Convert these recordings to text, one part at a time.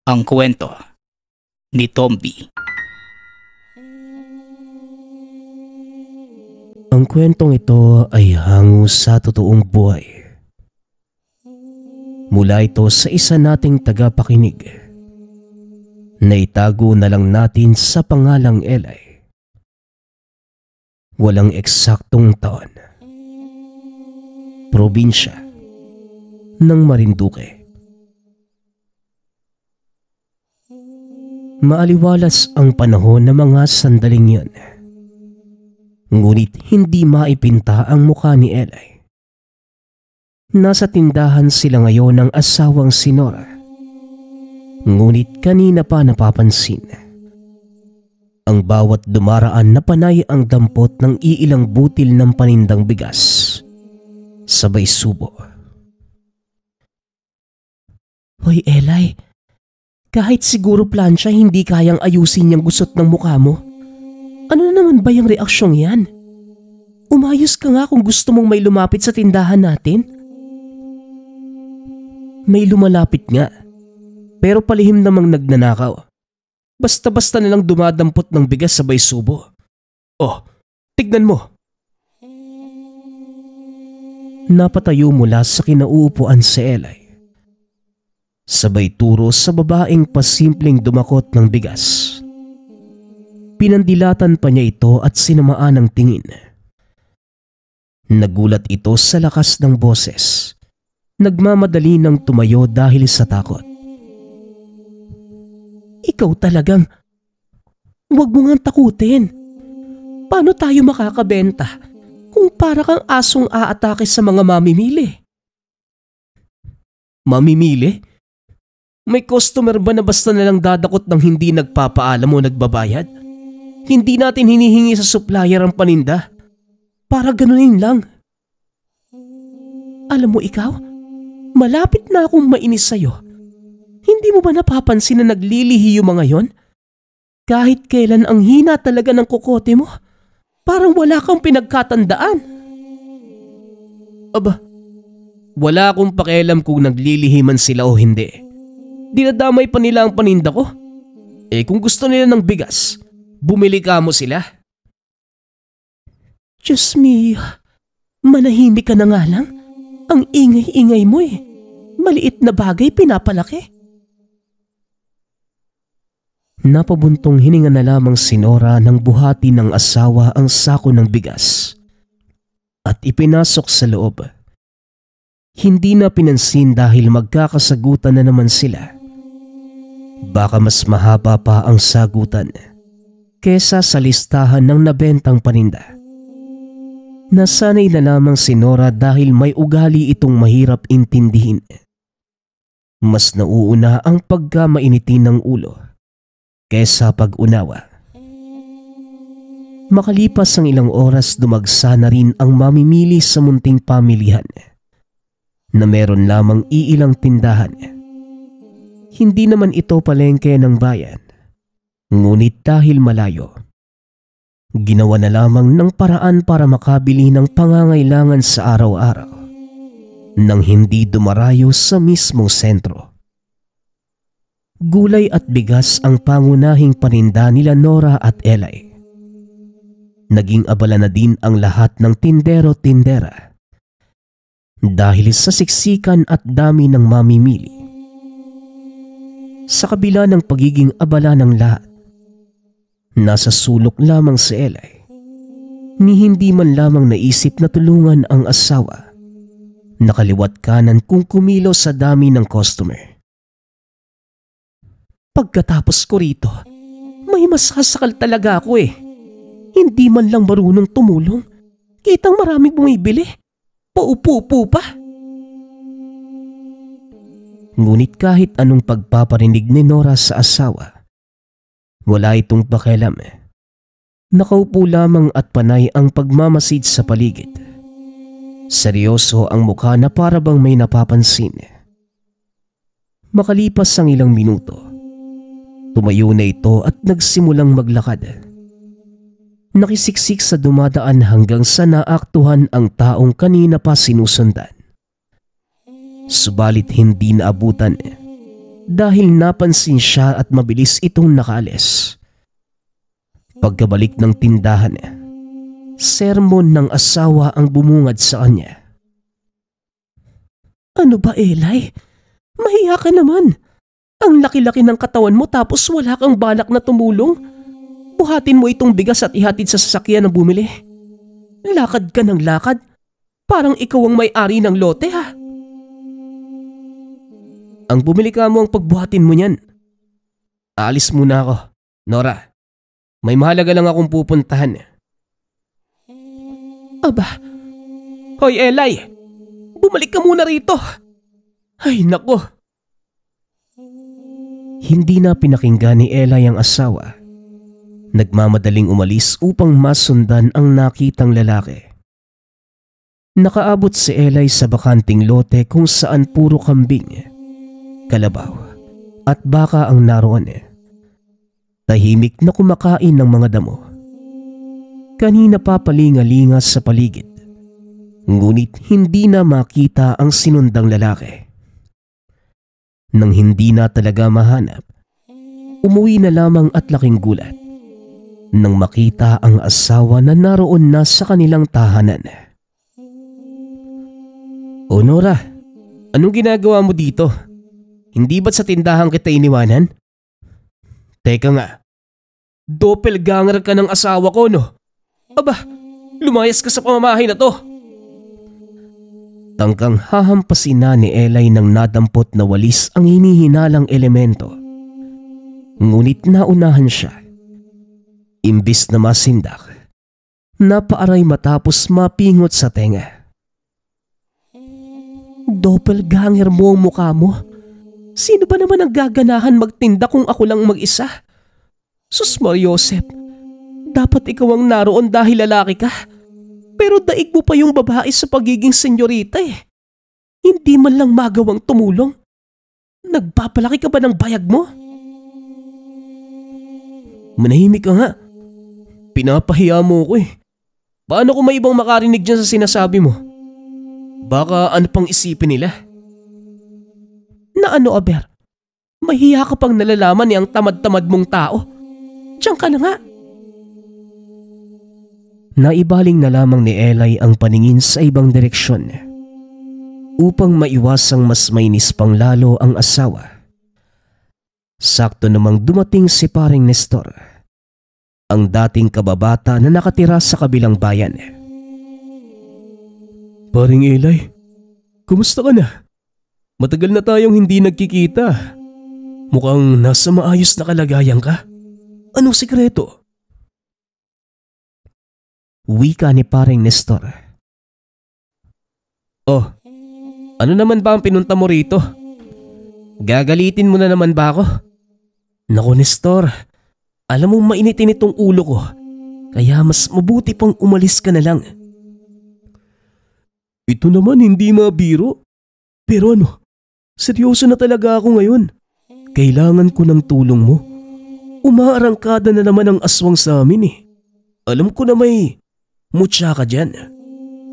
Ang kwento ni Tomby. Ang kwentong ito ay hango sa totoong buhay. Mula ito sa isa nating tagapakinig na itago na lang natin sa pangalang Eli. Walang eksaktong taon. Probinsya ng Marinduque. Maaliwalas ang panahon ng mga sandaling yun. Ngunit hindi maipinta ang mukha ni Eli. Nasa tindahan sila ngayon ng asawang si Nora. Ngunit kanina pa napapansin ang bawat dumaraan na panay ang dampot ng iilang butil ng panindang bigas. Sabay subo. Hoy Eli, kahit siguro plansya hindi kayang ayusin yung gusot ng mukha mo. Ano na naman ba yung reaksyong yan? Umayos ka nga kung gusto mong may lumapit sa tindahan natin. May lumalapit nga, pero palihim namang nagnanakaw. Basta-basta nilang dumadampot ng bigas sabay subo. Oh, tignan mo. Napatayo mula sa kinauupuan si Eli. Sabay turo sa babaeng pasimpleng dumakot ng bigas. Pinandilatan pa niya ito at sinamaan ng tingin. Nagulat ito sa lakas ng boses. Nagmamadali ng tumayo dahil sa takot. Ikaw talagang, huwag mo ngang takutin. Paano tayo makakabenta kung para kang asong aatake sa mga mamimili? Mamimili? May customer ba na basta nalang dadakot ng hindi nagpapaalam o nagbabayad? Hindi natin hinihingi sa supplier ang paninda. Para ganunin lang. Alam mo ikaw, malapit na akong mainis sa'yo. Hindi mo ba napapansin na naglilihi yung mga yon? Kahit kailan ang hina talaga ng kokote mo, parang wala kang pinagkatandaan. Aba, wala akong pakialam kung naglilihi man sila o hindi. Dinadamay pa nila ang paninda ko. Kung gusto nila ng bigas, bumili ka mo sila. Diyos me, manahimik ka na nga lang. Ang ingay-ingay mo eh. Maliit na bagay pinapalaki. Napabuntong hininga na lamang si Nora nang buhati ng asawa ang sako ng bigas at ipinasok sa loob. Hindi na pinansin dahil magkakasagutan na naman sila. Baka mas mahaba pa ang sagutan kesa sa listahan ng nabentang paninda. Nasanay na lamang si Nora dahil may ugali itong mahirap intindihin. Mas nauuna ang pagkamainitin ng ulo kesa pag-unawa. Makalipas ang ilang oras, dumagsa na rin ang mamimili sa munting pamilihan na meron lamang iilang tindahan. Hindi naman ito palengke ng bayan, ngunit dahil malayo, ginawa na lamang ng paraan para makabili ng pangangailangan sa araw-araw nang hindi dumarayo sa mismong sentro. Gulay at bigas ang pangunahing paninda nila Nora at Eli. Naging abala na din ang lahat ng tindero-tindera dahil sa siksikan at dami ng mamimili. Sa kabila ng pagiging abala ng lahat, nasa sulok lamang si Eli, ni hindi man lamang naisip na tulungan ang asawa. Nakaliwat kanan kung kumilos sa dami ng customer. Pagkatapos ko rito, may masasakal talaga ako eh. Hindi man lang marunong tumulong. Kitang maraming bumibili. Paupo-upo pa. Ngunit kahit anong pagpaparinig ni Nora sa asawa, wala itong pakialam. Nakaupo lamang at panay ang pagmamasid sa paligid. Seryoso ang mukha na para bang may napapansin. Makalipas ang ilang minuto, tumayo na ito at nagsimulang maglakad. Nakisiksik sa dumadaan hanggang sa naaktuhan ang taong kanina pa sinusundan. Subalit hindi naabutan dahil napansin siya at mabilis itong nakaalis. Pagkabalik ng tindahan, sermon ng asawa ang bumungad sa kanya. Ano ba, Eli? Mahiya ka naman. Ang laki-laki ng katawan mo tapos wala kang balak na tumulong. Buhatin mo itong bigas at ihatid sa sasakyan na bumili. Lakad ka ng lakad. Parang ikaw ang may-ari ng lote, ha? Ang bumili ka mo ang pagbuhatin mo niyan. Aalis muna ako, Nora. May mahalaga lang akong pupuntahan. Aba, hoy Eli, bumalik ka muna rito. Ay nako. Hindi na pinakinggan ni Eli ang asawa. Nagmamadaling umalis upang masundan ang nakitang lalaki. Nakaabot si Eli sa bakanting lote kung saan puro kambing, kalabaw at baka ang naroon. Tahimik na kumakain ng mga damo. Kanina pa palingalinga sa paligid, ngunit hindi na makita ang sinundang lalaki. Nang hindi na talaga mahanap, umuwi na lamang at laking gulat nang makita ang asawa na naroon na sa kanilang tahanan. O Nora, anong ginagawa mo dito? Hindi ba't sa tindahan kita iniwanan? Teka nga, doppelganger ka ng asawa ko, no? Aba, lumayas ka sa pamamahay na to. Tangkang hahampasin na ni Eli ng nadampot na walis ang hinihinalang elemento. Ngunit naunahan siya. Imbis na masindak, napaaray matapos mapingot sa tenga. Doppelganger mo ang mukha mo. Sino ba naman ang gaganahan magtinda kung ako lang mag-isa? Sus Mariosep, dapat ikaw ang naroon dahil lalaki ka. Pero daig mo pa yung babae sa pagiging senyorita eh. Hindi man lang magawang tumulong. Nagpapalaki ka ba ng bayag mo? Manahimik ka nga. Pinapahiya mo ko eh. Paano kung may ibang makarinig dyan sa sinasabi mo? Baka ano pang isipin nila? Na ano, Aber? Mahiya ka pang nalalaman ni ang tamad-tamad mong tao. Diyan ka na nga. Naibaling na lamang ni Eli ang paningin sa ibang direksyon upang maiwasang mas mainis pang lalo ang asawa. Sakto namang dumating si paring Nestor, ang dating kababata na nakatira sa kabilang bayan. Paring Eli, kumusta ka na? Matagal na tayong hindi nagkikita. Mukhang nasa maayos na kalagayan ka. Anong sikreto? Wika ni paring Nestor. Oh, ano naman ba ang pinunta mo rito? Gagalitin mo na naman ba ako? Naku Nestor, alam mo mainitin itong ulo ko. Kaya mas mabuti pang umalis ka na lang. Ito naman hindi mabiro. Pero ano, seryoso na talaga ako ngayon. Kailangan ko ng tulong mo. Umaarangkada na naman ang aswang sa amin eh. Alam ko na may mutya ka dyan.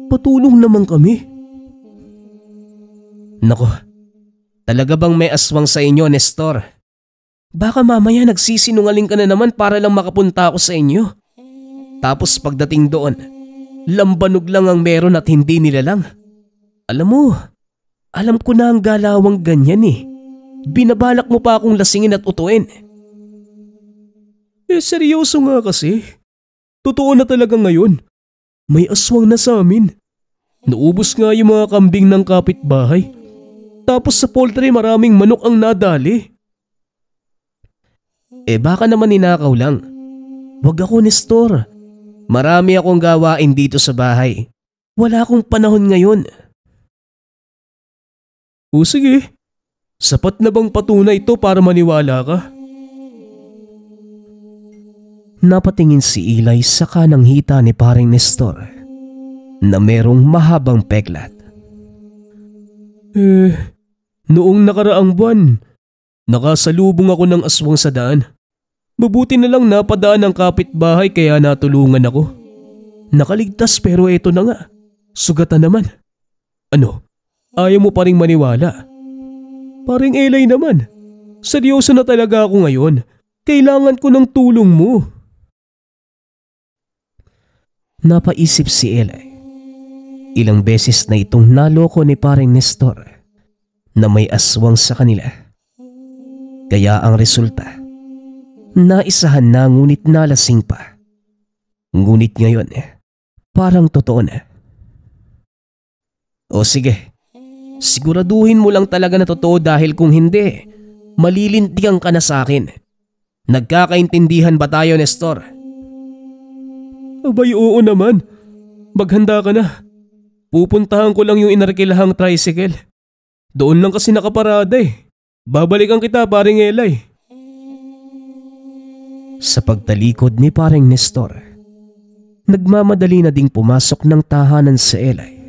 Patulong naman kami. Nako, talaga bang may aswang sa inyo, Nestor? Baka mamaya nagsisinungaling ka na naman para lang makapunta ako sa inyo. Tapos pagdating doon, lambanog lang ang meron at hindi nilalang. Alam mo, alam ko na ang galawang ganyan eh. Binabalak mo pa akong lasingin at utuin. Seryoso nga kasi. Totoo na talaga ngayon. May aswang na sa amin. Naubos nga yung mga kambing ng kapitbahay. Tapos sa poultry maraming manok ang nadali. Baka naman ninakaw lang. Wag ako, Nestor. Marami akong gawain dito sa bahay. Wala akong panahon ngayon. O sige, sapat na bang patunay ito para maniwala ka? Napatingin si Eli sa kanang hita ni paring Nestor na merong mahabang peklat. Noong nakaraang buwan, nakasalubong ako ng aswang sa daan. Mabuti na lang napadaan ang kapitbahay kaya natulungan ako. Nakaligtas pero eto na nga, sugatan naman. Ano, ayaw mo pa ring maniwala? Paring Eli naman, Seryoso na talaga ako ngayon. Kailangan ko ng tulong mo. Napaisip si Eli. Ilang beses na itong naloko ni paring Nestor na may aswang sa kanila. Kaya ang resulta, naisahan na ngunit nalasing pa. Ngunit ngayon, parang totoo na. O sige, siguraduhin mo lang talaga na totoo dahil kung hindi, malilintikan ka na sa akin. Nagkakaintindihan ba tayo, Nestor? Abay, oo naman. Maghanda ka na. Pupuntahan ko lang yung inarkilahang tricycle. Doon lang kasi nakaparada eh. Babalikan kita, paring Eli. Sa pagtalikod ni paring Nestor, nagmamadali na ding pumasok ng tahanan sa Eli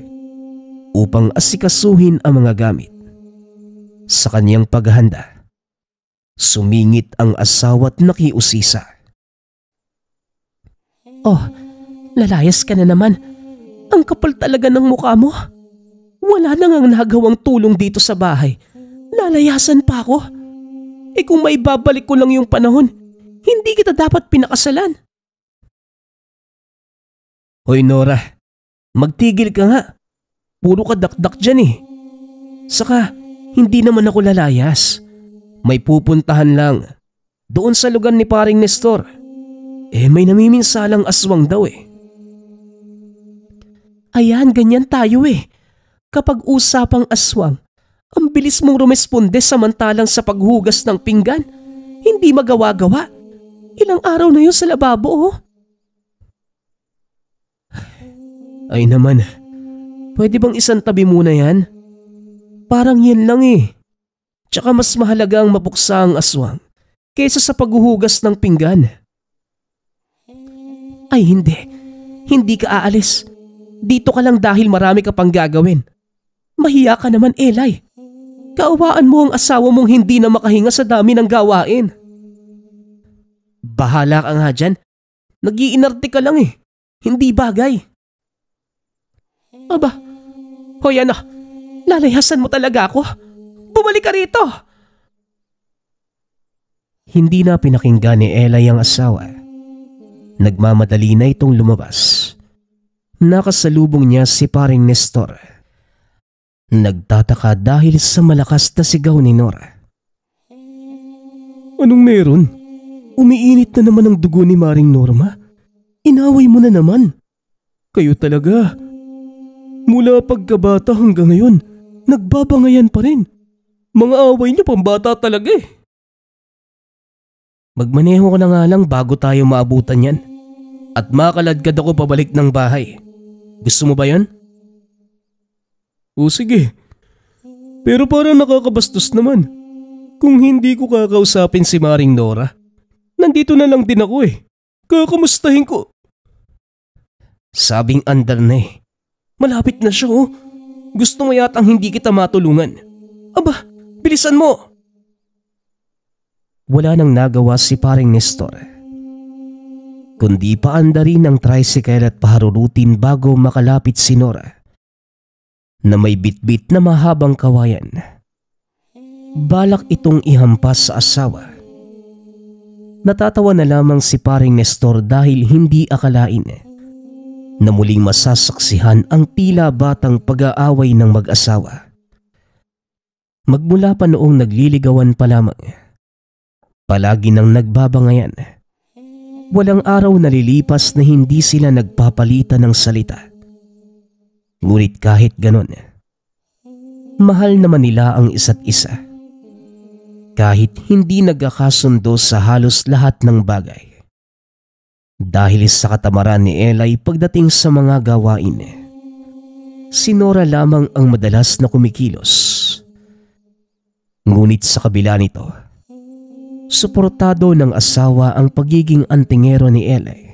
upang asikasuhin ang mga gamit. Sa kanyang paghahanda, sumingit ang asawa't nakiusisa. Oh, lalayas ka na naman. Ang kapal talaga ng mukha mo. Wala nang ang nagawang tulong dito sa bahay. Lalayasan pa ako. Eh kung may babalik ko lang yung panahon, hindi kita dapat pinakasalan. Hoy Nora, magtigil ka nga. Puro ka dakdak dyan eh. Saka, hindi naman ako lalayas. May pupuntahan lang. Doon sa lugar ni paring Nestor. Eh may namiminsalang aswang daw eh. Ayan, ganyan tayo eh. Kapag usapang aswang, ang bilis mong rumesponde samantalang sa paghugas ng pinggan, hindi magawa-gawa. Ilang araw na yun sa lababo oh. Ay naman, pwede bang isang tabi muna yan? Parang yan lang eh. Tsaka mas mahalaga ang mapuksa ang aswang kaysa sa paghuhugas ng pinggan. Ay hindi, hindi ka aalis. Dito ka lang dahil marami ka pang gagawin. Mahiya ka naman, Eli. Kaawaan mo ang asawa mong hindi na makahinga sa dami ng gawain. Bahala ka nga dyan. Nag-iinarte ka lang eh. Hindi bagay. Aba, hoy ano, lalayasan mo talaga ako. Bumalik ka rito. Hindi na pinakinggan ni Eli ang asawa. Nagmamadali na itong lumabas. Nakasalubong niya si paring Nestor. Nagtataka dahil sa malakas na sigaw ni Nora. Anong meron? Umiinit na naman ang dugo ni Maring Norma. Inaway mo na naman. Kayo talaga. Mula pagkabata hanggang ngayon, nagbabangayan pa rin. Mga away niyo pambata talaga eh. Magmaneho ko na nga lang bago tayo maabutan yan. At makaladkad ako pabalik ng bahay. Gusto mo ba yan? O sige. Pero parang nakakabastos naman. Kung hindi ko kakausapin si Maring Nora, nandito na lang din ako eh. Kakamustahin ko. Sabing andar na eh. Malapit na siya oh. Gusto mo yatang hindi kita matulungan. Aba, bilisan mo. Wala nang nagawa si paring Nestor kundi paandarin ang tricycle at paharurutin bago makalapit si Nora na may bitbit na mahabang kawayan. Balak itong ihampas sa asawa. Natatawa na lamang si paring Nestor dahil hindi akalain na muling masasaksihan ang tila batang pag-aaway ng mag-asawa. Magmula pa noong nagliligawan pa lamang, palagi nang nagbabangayan. Walang araw na lilipas na hindi sila nagpapalitan ng salita. Ngunit kahit ganon, mahal naman nila ang isa't isa. Kahit hindi nagkakasundo sa halos lahat ng bagay. Dahil sa katamaran ni Eli pagdating sa mga gawain, si Nora lamang ang madalas na kumikilos. Ngunit sa kabila nito, suportado ng asawa ang pagiging antingero ni Eli.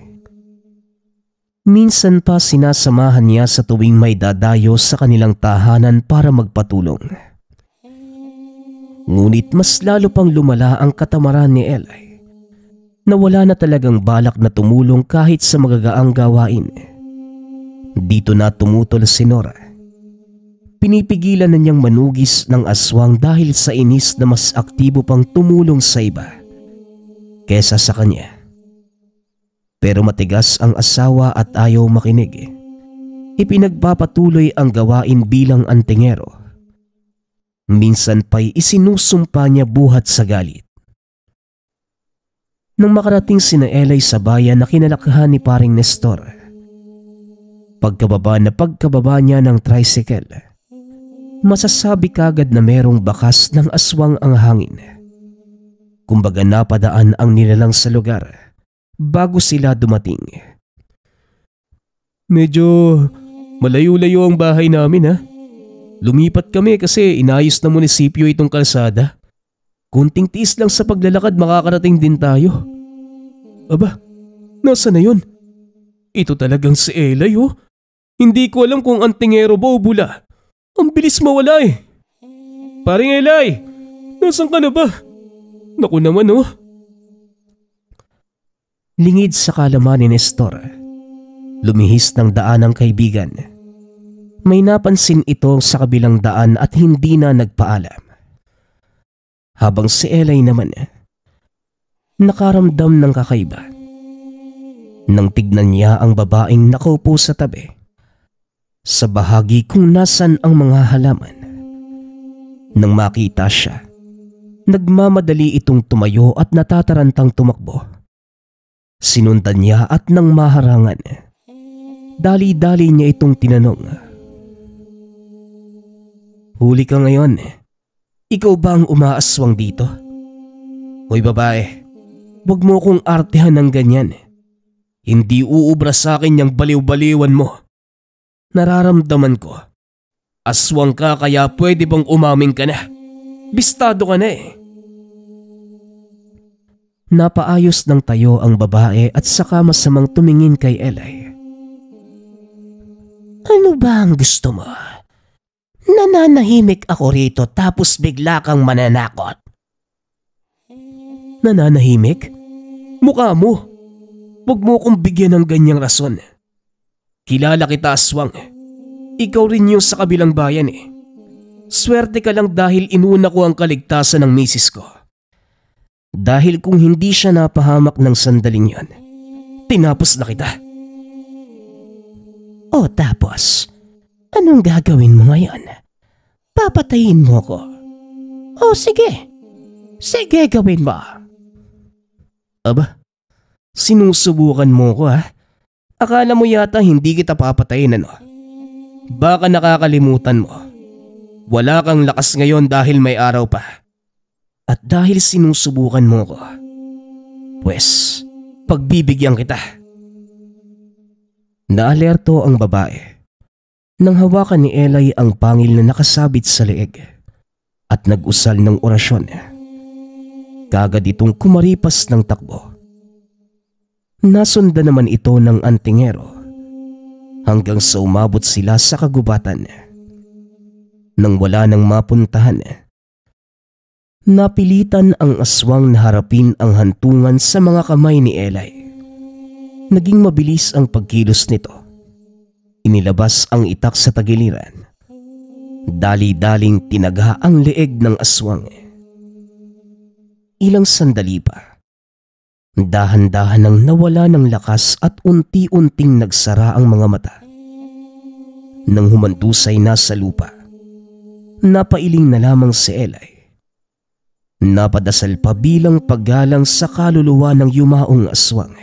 Minsan pa sinasamahan niya sa tuwing may dadayo sa kanilang tahanan para magpatulong. Ngunit mas lalo pang lumala ang katamaran ni Eli na wala na talagang balak na tumulong kahit sa magagaang gawain. Dito na tumutol si Nora. pinipigilan na niyang manugis ng aswang dahil sa inis na mas aktibo pang tumulong sa iba kesa sa kanya. Pero matigas ang asawa at ayaw makinig. Ipinagpapatuloy ang gawain bilang antingero. Minsan pa'y isinusumpa niya buhat sa galit. Nang makarating sina Elay sa bayan na kinalakahan ni paring Nestor, pagkababa niya ng tricycle, masasabi kagad na merong bakas ng aswang ang hangin. Kumbaga napadaan ang nilalang sa lugar bago sila dumating. Medyo malayo-layo ang bahay namin ha. Lumipat kami kasi inayos ng munisipyo itong kalsada. Kunting tiis lang sa paglalakad makakarating din tayo. Aba, nasa na yun? Ito talagang si Elay oh. Hindi ko alam kung antingero ba o bula. Ang bilis mawala eh. Paring Elay, nasan ka na ba? Naku naman oh. Lingid sa kalaman ni Nestor, lumihis ng daan ang kaibigan. May napansin ito sa kabilang daan at hindi na nagpaalam. Habang si Elay naman, nakaramdam ng kakaiba. Nang tignan niya ang babaeng nakaupo sa tabi, sa bahagi kung nasan ang mga halaman. Nang makita siya, nagmamadali itong tumayo at natatarantang tumakbo. Sinundan niya at nang maharangan, dali-dali niya itong tinanong. Huli ka ngayon. Ikaw ba ang umaaswang dito? Hoy babae, huwag mo kong artehan ng ganyan. Hindi uubra sa akin yung baliw-baliwan mo. Nararamdaman ko. Aswang ka kaya pwede bang umamin ka na? Bistado ka na eh. Napaayos ng tayo ang babae at saka masamang tumingin kay Elay. Ano ba ang gusto mo? Nananahimik ako rito tapos bigla kang mananakot. Nananahimik? Mukha mo. Huwag mo kong bigyan ng ganyang rason. Kilala kita aswang. Ikaw rin yung sa kabilang bayan eh. Swerte ka lang dahil inuna ko ang kaligtasan ng misis ko. Dahil kung hindi siya napahamak ng sandaling yon, tinapos na kita. O tapos, anong gagawin mo ngayon? Papatayin mo ko? O sige. Sige, gawin mo. Aba, sinusubukan mo ko ha? Akala mo yata hindi kita papatayin ano? Baka nakakalimutan mo. Wala kang lakas ngayon dahil may araw pa. At dahil sinusubukan mo ko, pues, pagbibigyan kita. Naalerto ang babae. Nang hawakan ni Elay ang pangil na nakasabit sa leeg at nag-usal ng orasyon, kagad itong kumaripas ng takbo. Nasundan naman ito ng antingero hanggang sa umabot sila sa kagubatan. Nang wala nang mapuntahan, napilitan ang aswang na harapin ang hantungan sa mga kamay ni Elay. Naging mabilis ang pagkilos nito. Inilabas ang itak sa tagiliran. Dali-daling tinaga ang leeg ng aswang. Ilang sandali pa, dahan-dahan nang nawala ng lakas at unti-unting nagsara ang mga mata. Nang humantusay na sa lupa, napailing na lamang si Elay. Napadasal pa bilang paggalang sa kaluluwa ng yumaong aswang.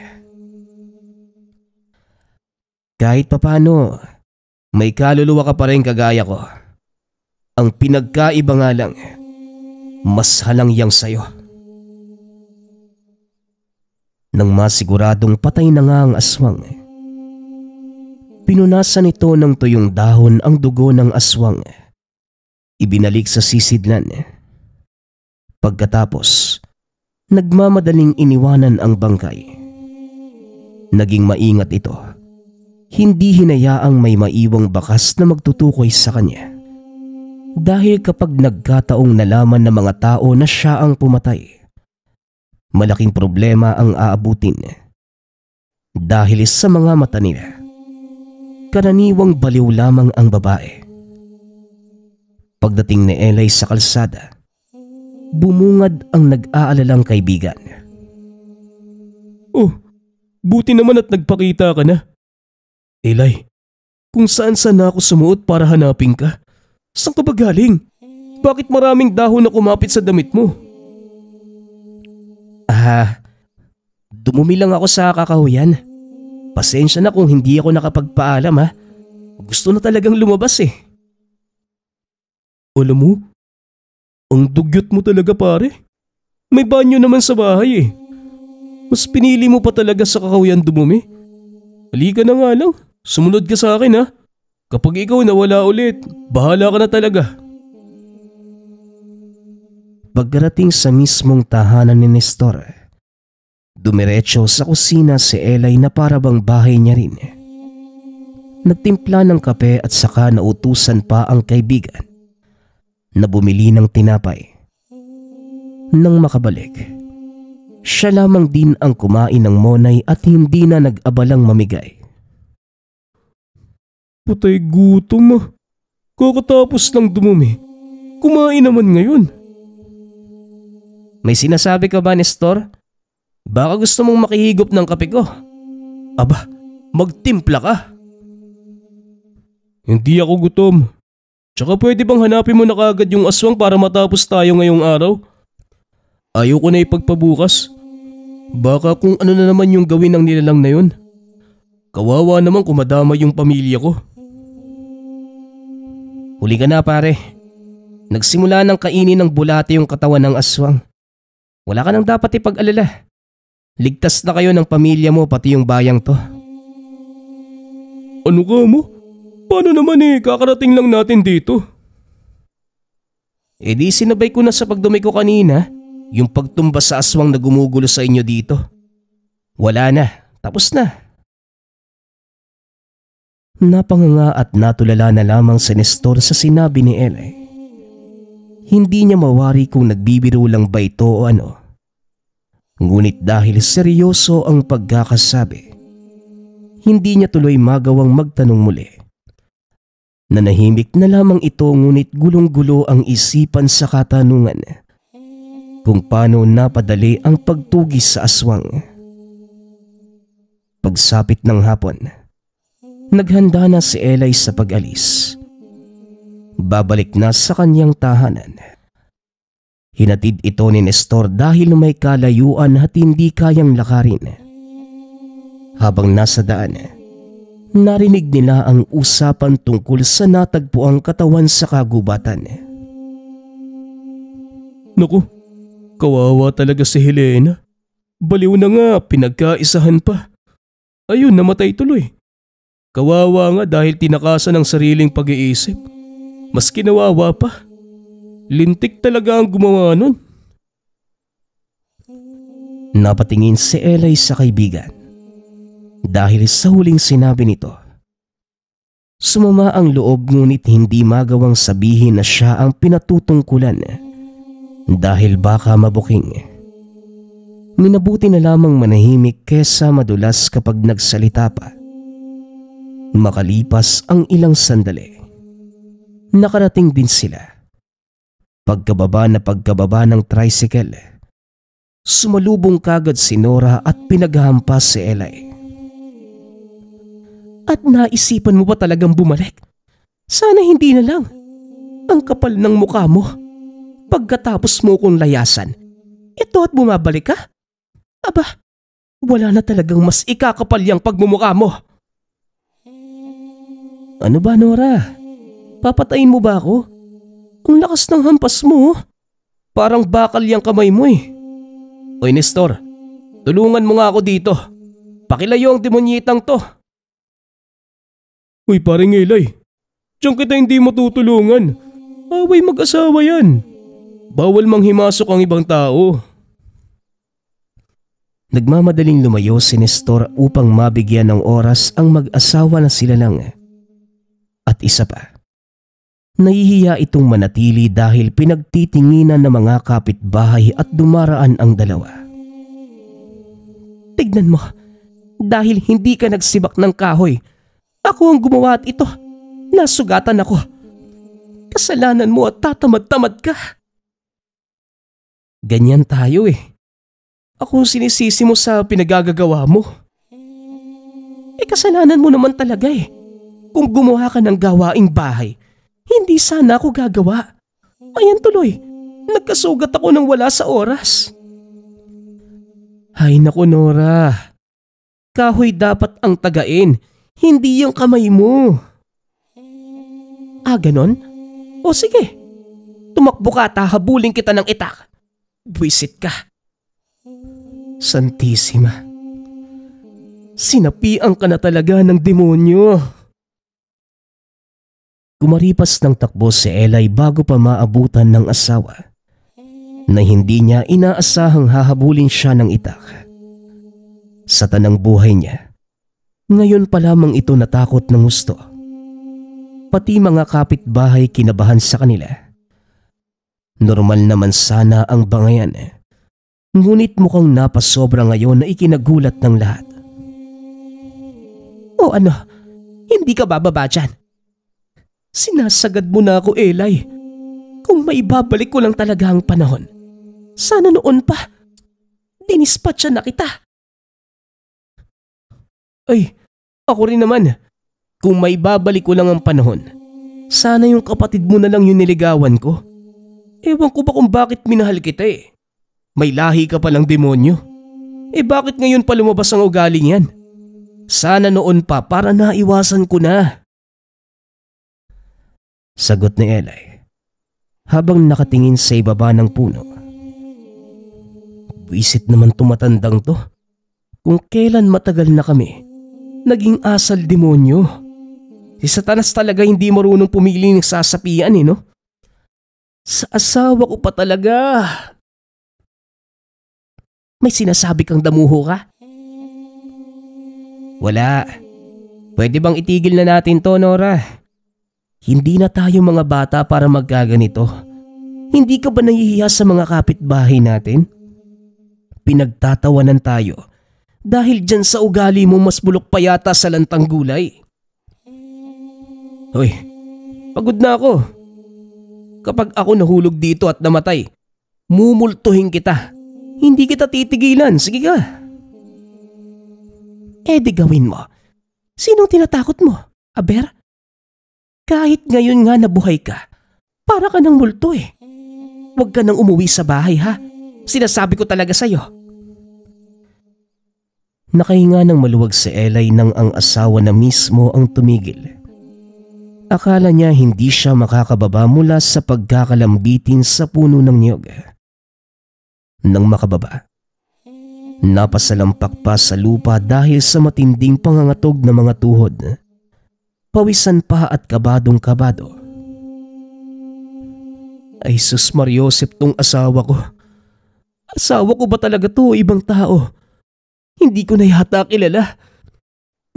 Kahit papano, may kaluluwa ka pa rin kagaya ko. Ang pinagkaiba nga lang, mas halangyang sayo. Nang masiguradong patay na nga ang aswang, pinunasan ito ng tuyong dahon ang dugo ng aswang. Ibinalik sa sisidlan. Pagkatapos, nagmamadaling iniwanan ang bangkay. Naging maingat ito. Hindi hinayaang may maiwang bakas na magtutukoy sa kanya. Dahil kapag nagkataong nalaman ng mga tao na siya ang pumatay, malaking problema ang aabutin. Dahil sa mga mata nila, karaniwang baliw lamang ang babae. Pagdating ni Elay sa kalsada, bumungad ang nag-aalalang kaibigan. Oh, buti naman at nagpakita ka na. Elay, kung saan na ako sumuot para hanapin ka. Saan ka ba galing? Bakit maraming dahon na kumapit sa damit mo? Dumumi lang ako sa kakahuyan. Pasensya na kung hindi ako nakapagpaalam ha. Gusto na talagang lumabas eh. Alam mo, ang dugyot mo talaga pare. May banyo naman sa bahay eh. Mas pinili mo pa talaga sa kakahuyan dumumi. Halika na nga lang, sumunod ka sa akin ha. Kapag ikaw nawala ulit, bahala ka na talaga. Pagkarating sa mismong tahanan ni Nestor, dumiretso sa kusina si Elay na para bang bahay niya rin. Nagtimpla ng kape at saka nautusan pa ang kaibigan na bumili ng tinapay. Nang makabalik, siya lamang din ang kumain ng monay at hindi na nag-abalang mamigay. Putay gutom ah. Kakatapos lang dumumi. Kumain naman ngayon. May sinasabi ka ba, Nestor? Baka gusto mong makihigop ng kape ko. Aba, magtimpla ka. Hindi ako gutom. Tsaka pwede bang hanapin mo na kagad yung aswang para matapos tayo ngayong araw? Ayoko na ipagpabukas. Baka kung ano na naman yung gawin ng nilalang na yun. Kawawa naman kung madama yung pamilya ko. Huli ka na pare. Nagsimula ng kainin ng bulate yung katawan ng aswang. Wala ka nang dapat ipag-alala. Ligtas na kayo ng pamilya mo pati yung bayang to. Ano ka mo? Paano naman kakarating lang natin dito? E di sinabay ko na sa pagdumi ko kanina yung pagtumba sa aswang na gumugulo sa inyo dito. Wala na, tapos na. Napanganga at natulala na lamang si Nestor sa sinabi ni Elay. Hindi niya mawari kung nagbibiro lang ba ito o ano. Ngunit dahil seryoso ang pagkakasabi, hindi niya tuloy magawang magtanong muli. Nanahimik na lamang ito ngunit gulong-gulo ang isipan sa katanungan kung paano napadali ang pagtugis sa aswang. Pagsapit ng hapon, naghanda na si Elay sa pag-alis. Babalik na sa kanyang tahanan. Hinatid ito ni Nestor dahil may kalayuan at hindi kayang lakarin. Habang nasa daan, narinig nila ang usapan tungkol sa natagpuang katawan sa kagubatan. Naku, kawawa talaga si Helena. Baliw na nga, pinagkaisahan pa. Ayun, namatay tuloy. Kawawa nga dahil tinakasan ng sariling pag-iisip. Mas kinawawa pa. Lintik talaga ang gumawa nun. Napatingin si Elay sa kaibigan. Dahil sa huling sinabi nito, sumama ang loob ngunit hindi magawang sabihin na siya ang pinatutungkulan dahil baka mabuking. Minabuti na lamang manahimik kesa madulas kapag nagsalita pa. Makalipas ang ilang sandali, nakarating din sila. Pagkababa ng tricycle, sumalubong kagad si Nora at pinaghahampas si Elay. At naisipan mo ba talagang bumalik? Sana hindi na lang. Ang kapal ng mukha mo. Pagkatapos mo kong layasan, ito at bumabalik ka? Aba, wala na talagang mas ikakapal yang pagmumukha mo. Ano ba, Nora? Papatayin mo ba ako? Ang lakas ng hampas mo. Parang bakal yang kamay mo eh. Oy Nestor, tulungan mo nga ako dito. Pakilayo ang demonyitang to. Uy paring Elay, diyan kita hindi mo tutulungan. Away mag-asawa yan. Bawal mang himasok ang ibang tao. Nagmamadaling lumayo si Nestor upang mabigyan ng oras ang mag-asawa na sila lang. At isa pa, nahihiya itong manatili dahil pinagtitinginan ng mga kapitbahay at dumaraan ang dalawa. Tignan mo, dahil hindi ka nagsibak ng kahoy, ako ang gumawa at ito. Nasugatan ako. Kasalanan mo at tatamad-tamad ka. Ganyan tayo eh. Ako sinisisi mo sa pinagagagawa mo. Kasalanan mo naman talaga eh. Kung gumawa ka ng gawaing bahay, hindi sana ako gagawa. Ayan tuloy, nagkasugat ako ng wala sa oras. Ay naku Nora, kahoy dapat ang tagain, hindi yung kamay mo. Ganon? O sige, tumakbo ka at hahabulin kita ng itak. Buwisit ka. Santissima. Sinapian ka na talaga ng demonyo. Kumaripas ng takbo si Eli bago pa maabutan ng asawa na hindi niya inaasahang hahabulin siya ng itak. Sa tanang buhay niya, ngayon pa lamang ito natakot ng husto. Pati mga kapitbahay kinabahan sa kanila. Normal naman sana ang bangayan, ngunit mukhang napasobra ngayon na ikinagulat ng lahat. O ano, hindi ka bababa dyan? Sinasagad mo na ako, Eli. Kung maibabalik ko lang talaga ang panahon, sana noon pa, dinispatcha na kita. Ay, ako rin naman. Kung maibabalik ko lang ang panahon, sana yung kapatid mo na lang yung niligawan ko. Ewan ko ba kung bakit minahal kita eh. May lahi ka palang demonyo. Bakit ngayon pa lumabas ang ugaling yan? Sana noon pa para naiwasan ko na. Sagot ni Eli habang nakatingin sa ibaba ng puno. Buisit naman tumatandang to. Kung kailan matagal na kami, naging asal demonyo. Si Satanas talaga hindi marunong pumili ng sasapian no? Sa asawa ko pa talaga. May sinasabi kang damuho ka? Wala. Pwede bang itigil na natin to, Nora? Hindi na tayo mga bata para magkaganito. Hindi ka ba nahihiya sa mga kapitbahay natin? Pinagtatawanan tayo dahil dyan sa ugali mo mas bulok pa yata sa lantang gulay. Hoy, pagod na ako. Kapag ako nahulog dito at namatay, mumultuhin kita. Hindi kita titigilan, sige ka. Di gawin mo. Sinong tinatakot mo? Aber? Kahit ngayon nga nabuhay ka, para ka ng multo eh. Huwag ka nang umuwi sa bahay ha. Sinasabi ko talaga sa'yo. Nakahinga ng maluwag si Eli nang ang asawa na mismo ang tumigil. Akala niya hindi siya makakababa mula sa pagkakalambitin sa puno ng niyog. Nang makababa, napasalampak pa sa lupa dahil sa matinding pangangatog ng mga tuhod. Pawisan pa at kabadong-kabado. Ay sus Mariosep tong asawa ko. Asawa ko ba talaga to o ibang tao? Hindi ko na yata kilala.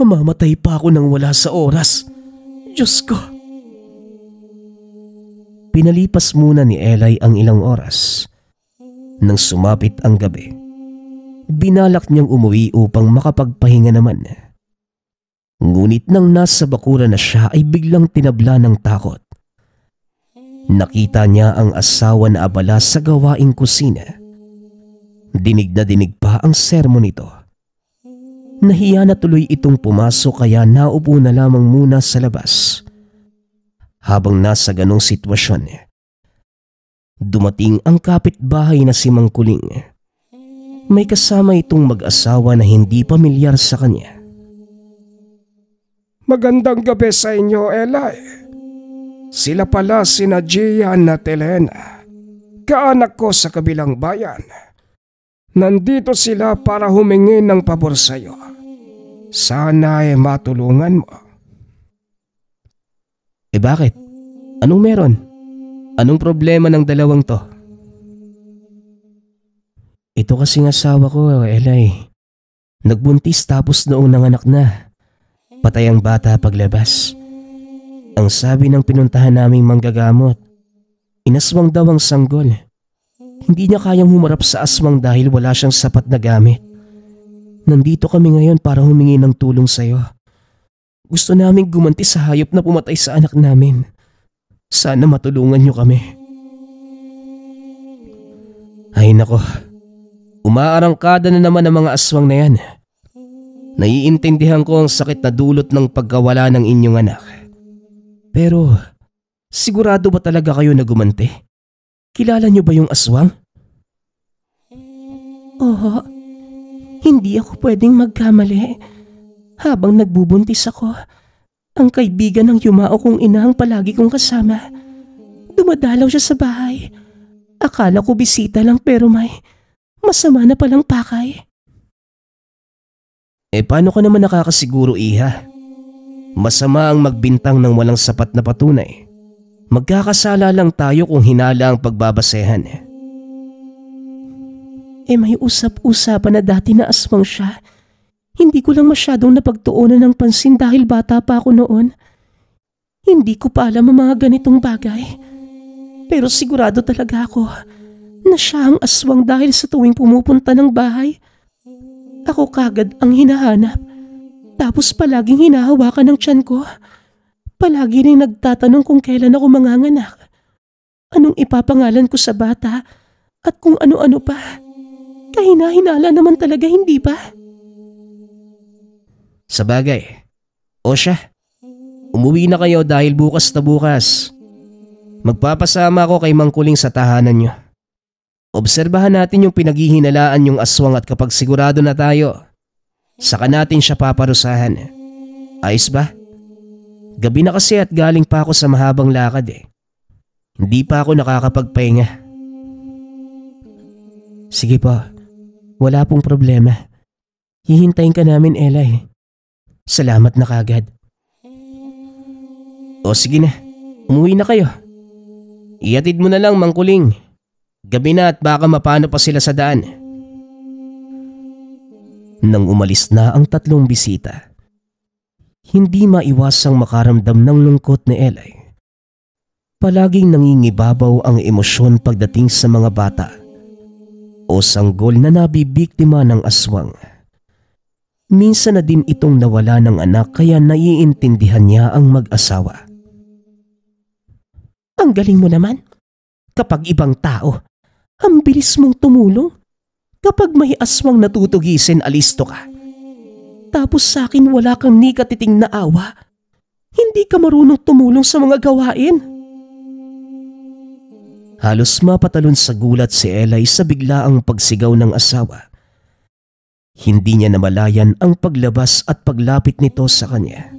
Mamamatay pa ako nang wala sa oras. Diyos ko. Pinalipas muna ni Eli ang ilang oras. Nang sumapit ang gabi, binalak niyang umuwi upang makapagpahinga naman. Ngunit nang nasa bakuran na siya ay biglang tinabla ng takot. Nakita niya ang asawa na abala sa gawaing kusina. Dinig na dinig pa ang sermon nito. Nahiya na tuloy itong pumasok kaya naupo na lamang muna sa labas. Habang nasa ganong sitwasyon, dumating ang kapitbahay na si Mang Kuling. May kasama itong mag-asawa na hindi pamilyar sa kanya. Magandang gabi sa inyo, Eli. Sila pala sina Gian at Elena, kaanak ko sa kabilang bayan. Nandito sila para humingi ng pabor sa iyo. Sana ay matulungan mo. Bakit? Anong meron? Anong problema ng dalawang to? Ito kasing asawa ko, Eli. Nagbuntis tapos noong nanganak na. Patay ang bata paglabas. Ang sabi ng pinuntahan naming manggagamot, inaswang daw ang sanggol. Hindi niya kayang humarap sa aswang dahil wala siyang sapat na gamit. Nandito kami ngayon para humingi ng tulong sa iyo. Gusto naming gumanti sa hayop na pumatay sa anak namin. Sana matulungan niyo kami. Ay nako, umaarangkada na naman ang mga aswang na yan. Naiintindihan ko ang sakit na dulot ng pagkawala ng inyong anak. Pero sigurado ba talaga kayo na gumanti? Kilala niyo ba yung aswang? Oo, hindi ako pwedeng magkamali. Habang nagbubuntis ako, ang kaibigan ng yumao kong ina ang palagi kong kasama. Dumadalaw siya sa bahay. Akala ko bisita lang pero may masama na palang pakay. Paano ka naman nakakasiguro, Iha? Masama ang magbintang ng walang sapat na patunay. Magkakasala lang tayo kung hinala ang pagbabasehan. May usap-usapan na dati na aswang siya. Hindi ko lang masyadong napagtuunan ng pansin dahil bata pa ako noon. Hindi ko pa alam ang mga ganitong bagay. Pero sigurado talaga ako na siya ang aswang dahil sa tuwing pumupunta ng bahay, ako kagad ang hinahanap. Tapos palaging hinahawakan ng tiyan ko. Palagi rin nagtatanong kung kailan ako manganganak. Anong ipapangalan ko sa bata at kung ano-ano pa. Kahina-hinala naman talaga, hindi ba? Sabagay. O siya, umuwi na kayo dahil bukas na bukas. Magpapasama ako kay Mang Kuling sa tahanan niyo. Obserbahan natin yung pinaghihinalaan yung aswang at kapag sigurado na tayo, saka natin siya paparusahan. Ayos ba? Gabi na kasi at galing pa ako sa mahabang lakad . Hindi pa ako nakakapagpahinga. Sige po, wala pong problema. Hihintayin ka namin, Eli. Salamat na kagad. O sige na, umuwi na kayo. Ihatid mo na lang, Mang Kuling. Gabi na at baka mapano pa sila sa daan. Nang umalis na ang tatlong bisita, hindi maiwasang makaramdam ng lungkot ni Eli. Palaging nangingibabaw ang emosyon pagdating sa mga bata o sanggol na nabibiktima ng aswang. Minsan na din itong nawala ng anak kaya naiintindihan niya ang mag-asawa. Ang galing mo naman. Kapag ibang tao, ang bilis mong tumulong. Kapag may aswang natutugisin, alisto ka. Tapos sa akin wala kang ni katiting na awa. Hindi ka marunong tumulong sa mga gawain. Halos mapatalon sa gulat si Eli sa biglaang pagsigaw ng asawa. Hindi niya namalayan ang paglabas at paglapit nito sa kanya.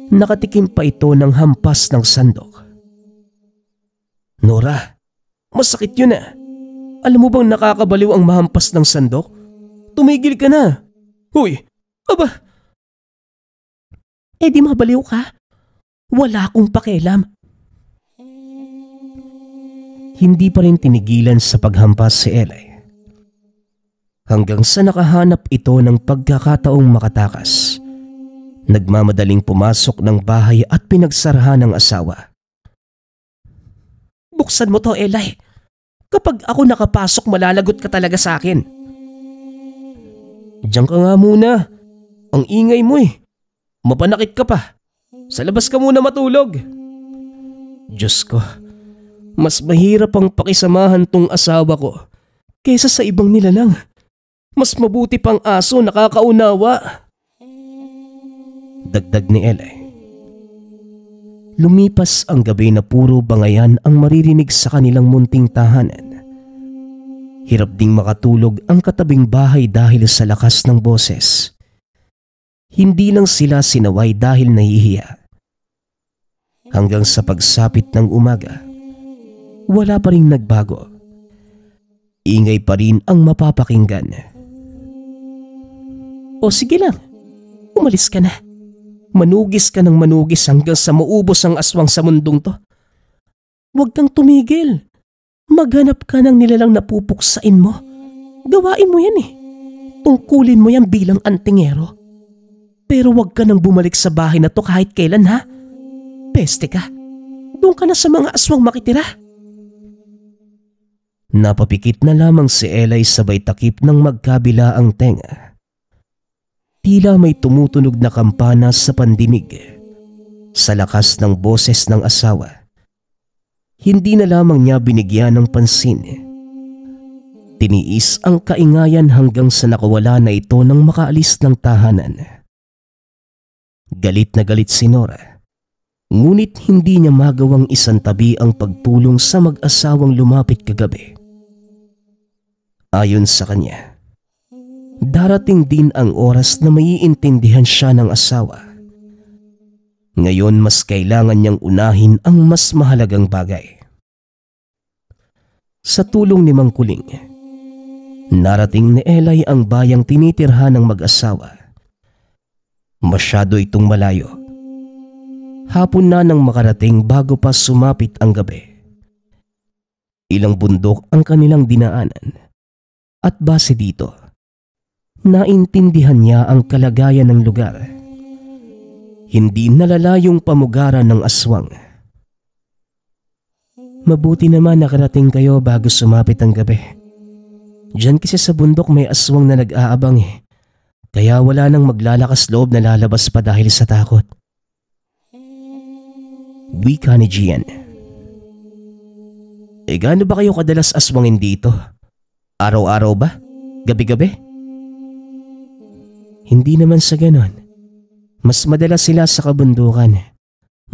Nakatikim pa ito ng hampas ng sandok. Nora, masakit yun . Alam mo bang nakakabaliw ang mahampas ng sandok? Tumigil ka na. Hoy, aba. Di mabaliw ka. Wala akong pakialam. Hindi pa rin tinigilan sa paghampas si Eli. Hanggang sa nakahanap ito ng pagkakataong makatakas. Nagmamadaling pumasok ng bahay at pinagsarahan ng asawa. Buksan mo to, Eli. Kapag ako nakapasok, malalagot ka talaga sa akin. Diyan ka nga muna. Ang ingay mo . Mapanakit ka pa. Sa labas ka muna matulog. Diyos ko, mas mahirap ang pakisamahan tong asawa ko kaysa sa ibang nilalang. Mas mabuti pang aso, nakakaunawa. Dagdag ni Eli. Lumipas ang gabi na puro bangayan ang maririnig sa kanilang munting tahanan. Hirap ding makatulog ang katabing bahay dahil sa lakas ng boses. Hindi lang sila sinaway dahil nahihiya. Hanggang sa pagsapit ng umaga, wala pa rin nagbago. Ingay pa rin ang mapapakinggan. O sige lang, umalis ka na. Manugis ka ng manugis hanggang sa maubos ang aswang sa mundong to. Huwag kang tumigil. Maghanap ka ng nilalang napupuksain mo. Gawain mo yan . Tungkulin mo yan bilang antingero. Pero huwag ka nang bumalik sa bahay na to kahit kailan ha. Peste ka. Doon ka na sa mga aswang makitira. Napapikit na lamang si Eli sabay takip ng magkabila ang tenga. Tila may tumutunog na kampana sa pandinig. Sa lakas ng boses ng asawa, Hindi na lamang niya binigyan ng pansin. Tiniis ang kaingayan hanggang sa nakawala na ito nang makaalis ng tahanan. Galit na galit si Nora, ngunit hindi niya magawang isantabi ang pagtulong sa mag-asawang lumapit kagabi. Ayon sa kanya, darating din ang oras na maiintindihan siya ng asawa. Ngayon mas kailangan niyang unahin ang mas mahalagang bagay. Sa tulong ni Mang Kuling, narating ni Elay ang bayang tinitirhan ng mag-asawa. Masyado itong malayo. Hapon na nang makarating bago pa sumapit ang gabi. Ilang bundok ang kanilang dinaanan at base dito, naintindihan niya ang kalagayan ng lugar. Hindi nalalayong pamugaran ng aswang. Mabuti naman nakarating kayo bago sumapit ang gabi. Diyan kasi sa bundok may aswang na nag-aabang kaya wala nang maglalakas loob na lalabas pa dahil sa takot. Wika ni Gian. Gaano ba kayo kadalas aswangin dito? Araw-araw ba? Gabi-gabi? Hindi naman sa ganon. Mas madalas sila sa kabundukan.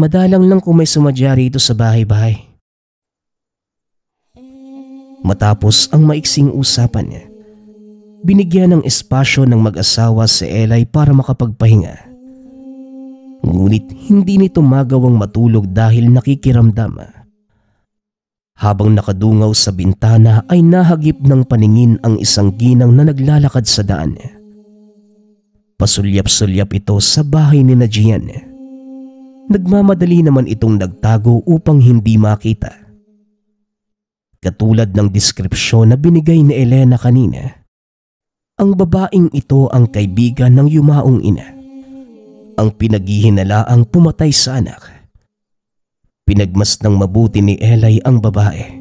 Madalang lang kung may sumadya rito sa bahay-bahay. Matapos ang maiksing usapan, binigyan ng espasyo ng mag-asawa si Elay para makapagpahinga. Ngunit hindi nito magawang matulog dahil nakikiramdam. Habang nakadungaw sa bintana ay nahagip ng paningin ang isang ginang na naglalakad sa daan. Pasulyap-sulyap ito sa bahay ni Gian. Nagmamadali naman itong nagtago upang hindi makita. Katulad ng deskripsyon na binigay ni Elena kanina, ang babaeng ito ang kaibigan ng yumaong ina, ang pinaghihinalaang pumatay sa anak. Pinagmas ng mabuti ni Elay ang babae.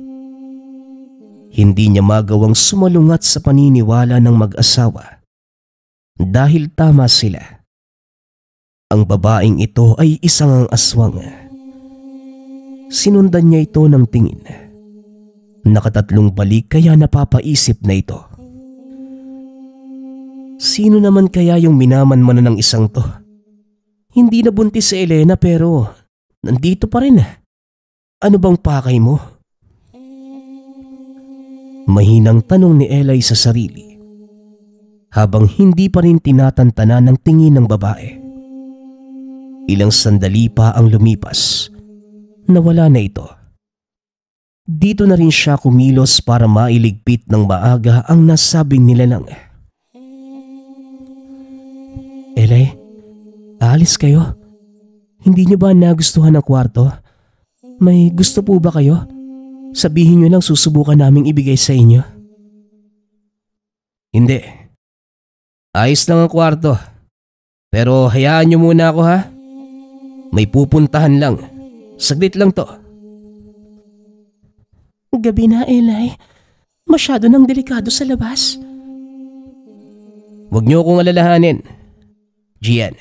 Hindi niya magawang sumalungat sa paniniwala ng mag-asawa dahil tama sila. Ang babaeng ito ay isang aswang. Sinundan niya ito ng tingin. Nakatatlong balik kaya napapaisip na ito. Sino naman kaya yung minamanmano ng isang to? Hindi na buntis si Elena pero nandito pa rin. Ano bang pakay mo? Mahinang tanong ni Elay sa sarili habang hindi pa rin tinatantanan ng tingin ng babae. Ilang sandali pa ang lumipas. Nawala na ito. Dito na rin siya kumilos para mailigpit ng maaga ang nasabing nilalang. Elay, aalis kayo? Hindi niyo ba nagustuhan ang kwarto? May gusto po ba kayo? Sabihin niyo lang susubukan naming ibigay sa inyo. Hindi. Ayos lang ang kwarto. Pero hayaan niyo muna ako ha. May pupuntahan lang. Saglit lang to. Gabi na, Elay. Masyado nang delikado sa labas. Huwag niyo akong alalahanin. Gian,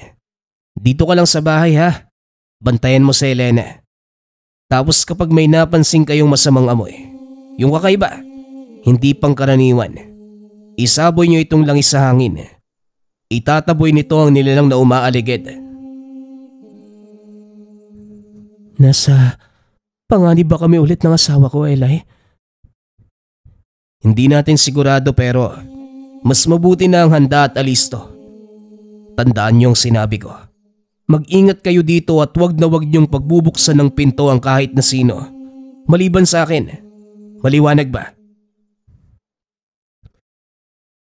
dito ka lang sa bahay ha. Bantayan mo si Elena. Tapos kapag may napansin kayong masamang amoy, yung kakaiba, hindi pangkaraniwan, isaboy niyo itong langis sa hangin. Itataboy nito ang nilalang na umaaligid. Nasa panganib ba kami ulit ng asawa ko, Elay? Hindi natin sigurado pero mas mabuti na ang handa at alisto. Tandaan niyo ang sinabi ko. Mag-ingat kayo dito at wag na wag niyong pagbubuksan ng pinto ang kahit na sino. Maliban sa akin. Maliwanag ba?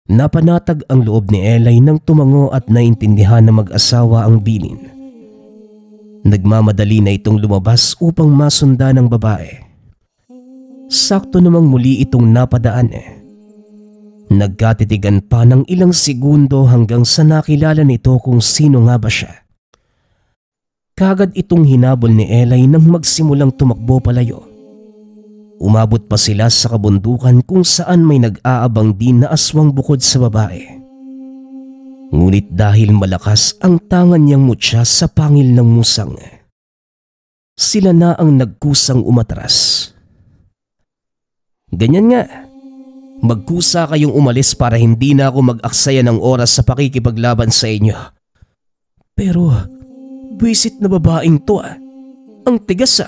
Napanatag ang loob ni Elay nang tumango at naintindihan na mag-asawa ang bilin. Nagmamadali na itong lumabas upang masundan ng babae. Sakto namang muli itong napadaan. Nagkatitigan pa ng ilang segundo hanggang sa nakilala nito kung sino nga ba siya. Kagad itong hinabol ni Elay nang magsimulang tumakbo palayo. Umabot pa sila sa kabundukan kung saan may nag-aabang din na aswang bukod sa babae. Ngunit dahil malakas ang tangan niyang mutya sa pangil ng musang, sila na ang nagkusang umatras. Ganyan nga. Magkusa kayong umalis para hindi na ako mag-aksaya ng oras sa pakikipaglaban sa inyo. Pero, buwisit na babaeng to Ang tigas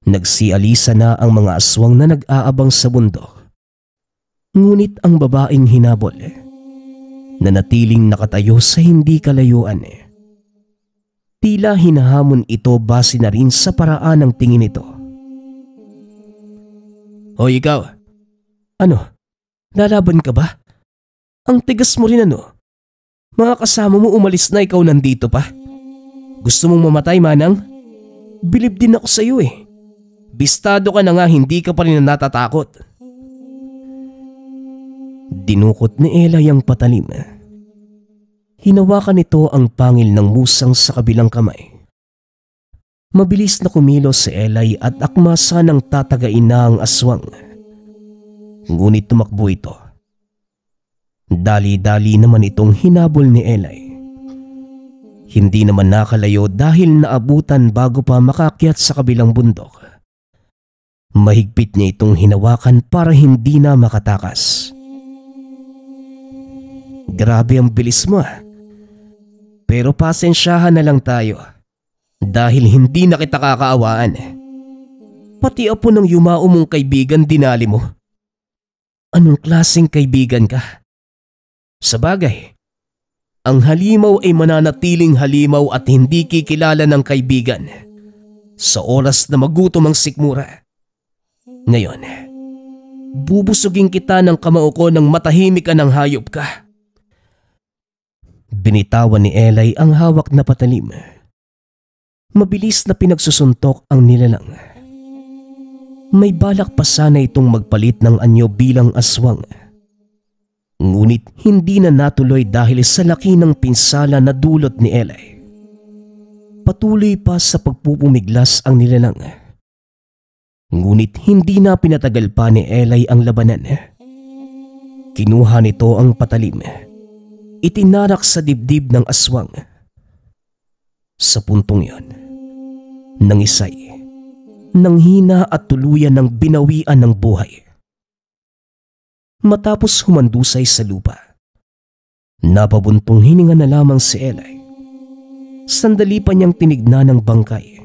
Nagsialisa na ang mga aswang na nag-aabang sa bundok. Ngunit ang babaeng hinabol, nanatiling nakatayo sa hindi kalayuan. Tila hinahamon ito base na rin sa paraan ng tingin nito. Hoy ikaw, ano? Lalaban ka ba? Ang tigas mo rin Mga kasama mo umalis na, ikaw nandito pa. Gusto mong mamatay, manang? Bilib din ako sa iyo Bistado ka na nga, hindi ka pa rin natatakot. Dinukot ni Elay ang patalim. Hinawakan nito ang pangil ng musang sa kabilang kamay. Mabilis na kumilos si Elay at akmasa ng tatagain na ang aswang. Ngunit tumakbo ito. Dali-dali naman itong hinabol ni Elay. Hindi naman nakalayo dahil naabutan bago pa makakyat sa kabilang bundok. Mahigpit niya itong hinawakan para hindi na makatakas. Grabe ang bilis mo Pero pasensyahan na lang tayo dahil hindi na kita kakaawaan. Pati apo ng yumao mong kaibigan dinali mo. Anong klaseng kaibigan ka? Sabagay, ang halimaw ay mananatiling halimaw at hindi kikilala ng kaibigan sa oras na magutom ang sikmura. Ngayon, bubusugin kita ng kamao ko nang matahimik ka ng hayop ka. Binitawan ni Elay ang hawak na patalim. Mabilis na pinagsusuntok ang nilalang. May balak pa sana itong magpalit ng anyo bilang aswang. Ngunit hindi na natuloy dahil sa laki ng pinsala na dulot ni Elay. Patuloy pa sa pagpupumiglas ang nilalang. Ngunit hindi na pinatagal pa ni Elay ang labanan. Kinuha nito ang patalim. Itinarak sa dibdib ng aswang. Sa puntong yon, nangisay, nanghina at tuluyan ng binawian ng buhay. Matapos humandusay sa lupa, napabuntong hininga na lamang si Elay. Sandali pa niyang tinignan ang bangkay.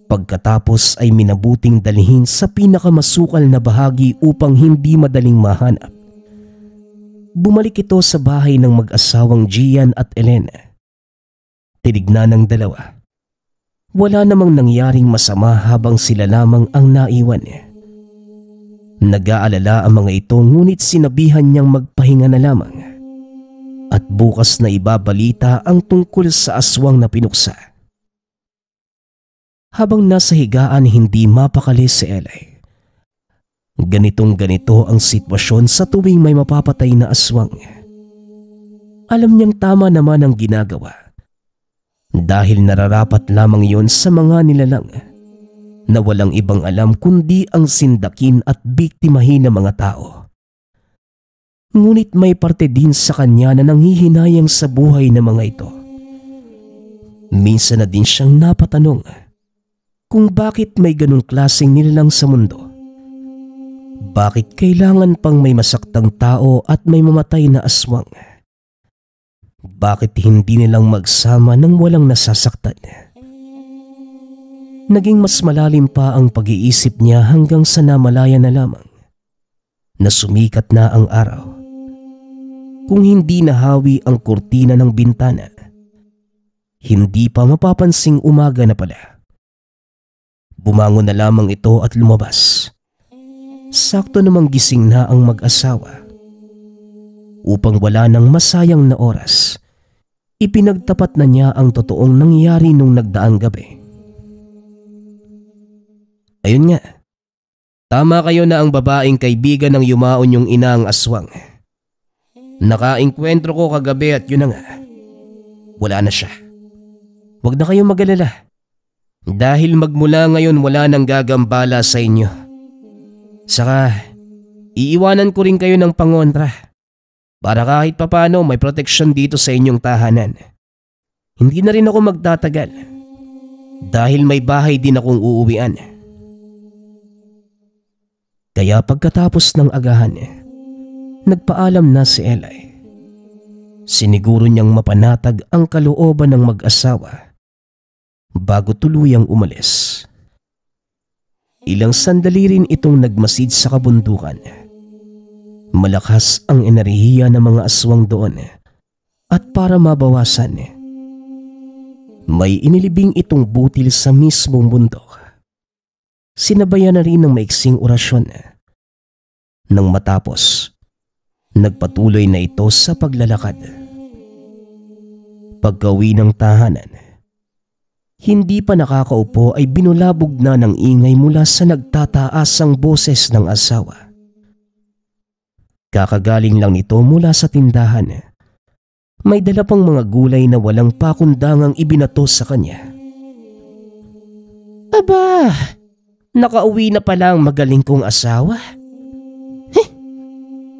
Pagkatapos ay minabuting dalhin sa pinakamasukal na bahagi upang hindi madaling mahanap. Bumalik ito sa bahay ng mag-asawang Gian at Elena. Tinignan ng dalawa. Wala namang nangyaring masama habang sila lamang ang naiwan. Nag-aalala ang mga ito ngunit sinabihan niyang magpahinga na lamang. At bukas na ibabalita ang tungkol sa aswang na pinuksa. Habang nasa higaan hindi mapakali si Elay. Ganitong-ganito ang sitwasyon sa tuwing may mapapatay na aswang. Alam niyang tama naman ang ginagawa. Dahil nararapat lamang yon sa mga nilalang na walang ibang alam kundi ang sindakin at biktimahin ng mga tao. Ngunit may parte din sa kanya na nanghihinayang sa buhay ng mga ito. Minsan na din siyang napatanong kung bakit may ganong klaseng nilalang sa mundo. Bakit kailangan pang may masaktang tao at may mamatay na aswang? Bakit hindi nilang magsama nang walang nasasaktan? Naging mas malalim pa ang pag-iisip niya hanggang sa namalaya na lamang na sumikat na ang araw. Kung hindi nahawi ang kurtina ng bintana, hindi pa mapapansing umaga na pala. Bumangon na lamang ito at lumabas. Sakto namang gising na ang mag-asawa. Upang wala nang masayang na oras, ipinagtapat na niya ang totoong nangyari nung nagdaang gabi. Ayun nga, tama kayo na ang babaeng kaibigan ng yumaon yung ina ang aswang. Nakaengkwentro ko kagabi at yun na nga, wala na siya. Huwag na kayong mag-alala. Dahil magmula ngayon wala nang gagambala sa inyo. Saka, iiwanan ko rin kayo ng pangontra para kahit papano may proteksyon dito sa inyong tahanan. Hindi na rin ako magtatagal dahil may bahay din akong uuwian. Kaya pagkatapos ng agahan, nagpaalam na si Eli. Siniguro niyang mapanatag ang kalooban ng mag-asawa bago tuluyang umalis. Ilang sandali rin itong nagmasid sa kabundukan. Malakas ang enerhiya ng mga aswang doon at para mabawasan, may inilibing itong butil sa mismong bundok. Sinabayan na rin ng maiksing orasyon. Nang matapos, nagpatuloy na ito sa paglalakad. Pagkauwi ng tahanan, hindi pa nakakaupo ay binulabog na ng ingay mula sa nagtataasang boses ng asawa. Kakagaling lang nito mula sa tindahan. May dala pang mga gulay na walang pakundangang ibinato sa kanya. Aba, nakauwi na pala ang magaling kong asawa.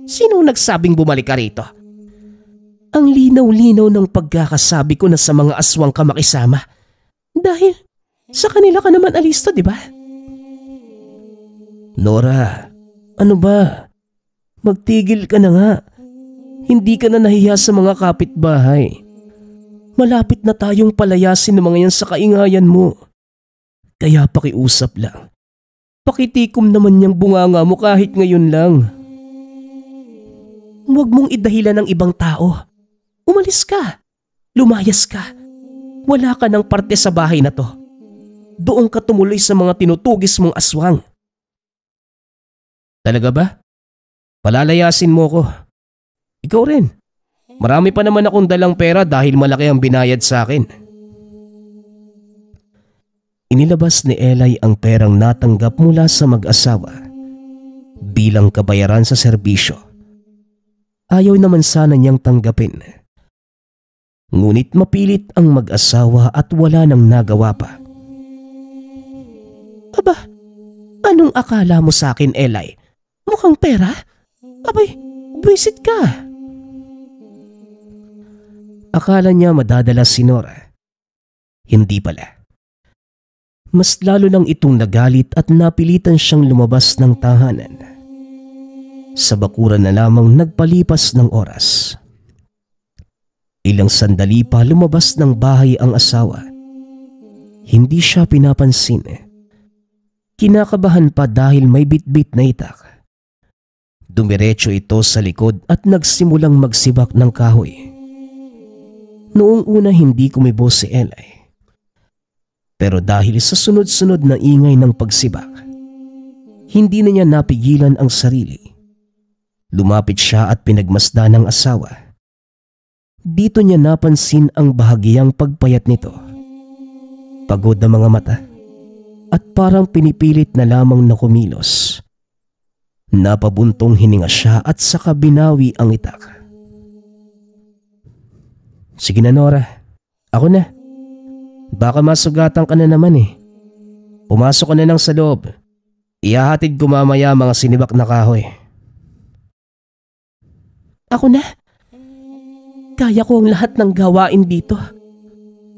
Sino nagsabing bumalik ka rito? Ang linaw-linaw ng pagkakasabi ko na sa mga aswang ka makisama. Dahil sa kanila ka naman alisto, di ba? Nora, ano ba? Magtigil ka na nga. Hindi ka na nahiya sa mga kapitbahay. Malapit na tayong palayasin ng mga yan sa kaingayan mo. Kaya pakiusap lang. Pakitikom naman niyang bunganga mo kahit ngayon lang. Huwag mong idahilan ng ibang tao. Umalis ka. Lumayas ka. Wala ka ng parte sa bahay na to. Doon ka tumuloy sa mga tinutugis mong aswang. Talaga ba? Palalayasin mo ko. Ikaw rin. Marami pa naman akong dalang pera dahil malaki ang binayad sa akin. Inilabas ni Eli ang perang natanggap mula sa mag-asawa bilang kabayaran sa serbisyo. Ayaw naman sana niyang tanggapin. Ngunit mapilit ang mag-asawa at wala nang nagawa pa. Aba, anong akala mo sa akin, Eli? Mukhang pera? Abay, buwisit ka. Akala niya madadala si Nora. Hindi pala. Mas lalo lang itong nagalit at napilitan siyang lumabas ng tahanan. Sa bakuran na lamang nagpalipas ng oras. Ilang sandali pa lumabas ng bahay ang asawa. Hindi siya pinapansin. Kinakabahan pa dahil may bitbit na itak. Dumiretso ito sa likod at nagsimulang magsibak ng kahoy. Noong una hindi kumibo si Eli. Pero dahil sa sunod-sunod na ingay ng pagsibak, hindi na niya napigilan ang sarili. Lumapit siya at pinagmasdan ng asawa. Dito niya napansin ang bahagyang pagpayat nito. Pagod na mga mata at parang pinipilit na lamang na kumilos. Napabuntong hininga siya at saka binawi ang itak. Sige na Nora, ako na. Baka masugatan ka na naman eh. Pumasok ka na lang sa loob. Ihahatid ko mamaya mga sinibak na kahoy. Ako na? Kaya ko ang lahat ng gawain dito.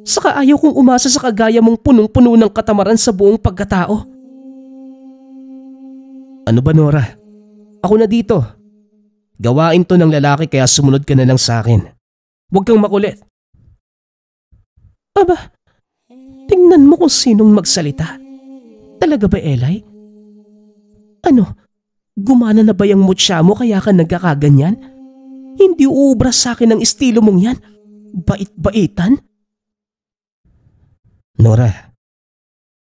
Saka ayaw kong umasa sa kagaya mong punong-puno ng katamaran sa buong pagkatao. Ano ba Nora? Ako na dito. Gawain to ng lalaki kaya sumunod ka na lang sa akin. Huwag kang makulit. Aba, tingnan mo kung sinong magsalita. Talaga ba Eli? Ano, gumana na ba yung mutya mo kaya ka nagkakaganyan? Hindi uubra sa akin ang estilo mong yan. Bait-baitan. Nora,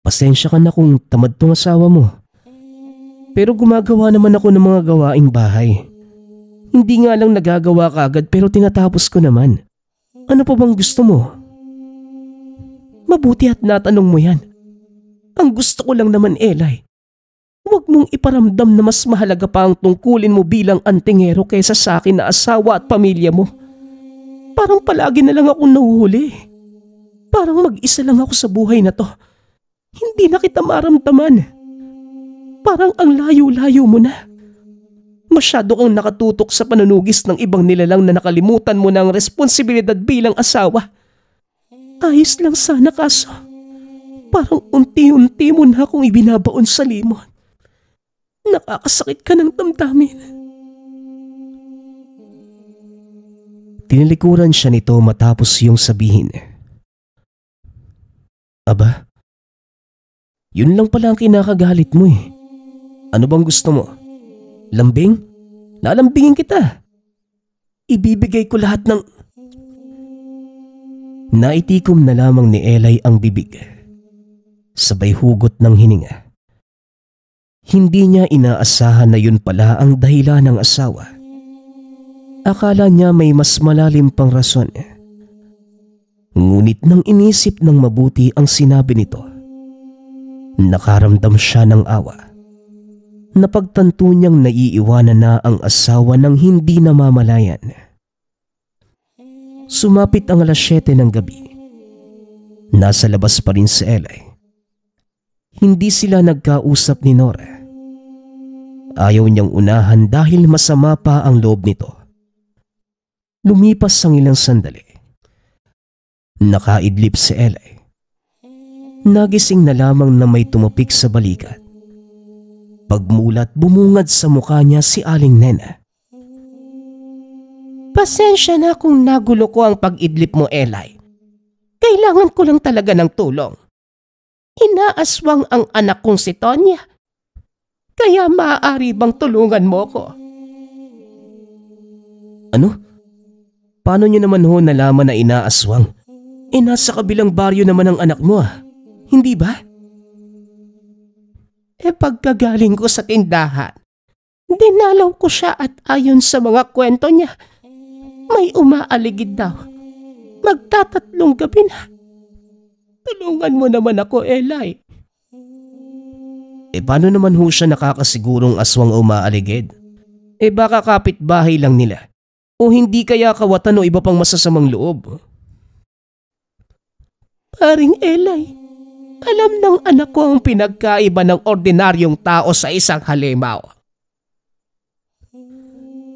pasensya ka na kung tamad tong asawa mo. Pero gumagawa naman ako ng mga gawaing bahay. Hindi nga lang nagagawa kaagad pero tinatapos ko naman. Ano pa bang gusto mo? Mabuti at natanong mo yan. Ang gusto ko lang naman Eli, huwag mong iparamdam na mas mahalaga pa ang tungkulin mo bilang antingero kaysa sa akin na asawa at pamilya mo. Parang palagi na lang akong nahuhuli. Parang mag-isa lang ako sa buhay na to. Hindi na kita maramdaman. Parang ang layo-layo mo na. Masyado kang nakatutok sa panunugis ng ibang nilalang na nakalimutan mo na ang responsibilidad bilang asawa. Ayos lang sana kaso parang unti-unti mo na akong ibinabaon sa limot. Nakakasakit ka ng damdamin. Tinilikuran siya nito matapos yung sabihin. Aba, yun lang pala ang kinakagalit mo eh. Ano bang gusto mo? Lambing? Lalambingin kita. Ibibigay ko lahat ng... Naitikom na lamang ni Eli ang bibig. Sabay hugot ng hininga. Hindi niya inaasahan na yun pala ang dahilan ng asawa. Akala niya may mas malalim pang rason. Ngunit nang inisip ng mabuti ang sinabi nito, nakaramdam siya ng awa. Napagtanto niyang naiiwanan na ang asawa ng hindi namamalayan. Sumapit ang 7:00 ng gabi. Nasa labas pa rin si Eli. Hindi sila nagkausap ni Nora. Ayaw niyang unahan dahil masama pa ang loob nito. Lumipas ang ilang sandali. Nakaidlip si Eli. Nagising na lamang na may tumupik sa balikat. Pagmulat, bumungad sa mukha niya si Aling Nena. Pasensya na kung nagulo ko ang pag-idlip mo, Eli. Kailangan ko lang talaga ng tulong. Inaaswang ang anak kong si Tonya. Kaya maaari bang tulungan mo ko? Ano? Paano niyo naman ho nalaman na inaaswang? Nasa kabilang baryo naman ang anak mo Hindi ba? Pagkagaling ko sa tindahan, dinalaw ko siya at ayon sa mga kwento niya, may umaaligid daw. Magtatatlong gabi na. Tulungan mo naman ako, Eli. Paano naman ho siya nakakasigurong aswang umaaligid? Baka kapitbahay lang nila. O hindi kaya kawatan o iba pang masasamang loob. Paring Eli, alam ng anak ko ang pinagkaiba ng ordinaryong tao sa isang halimaw.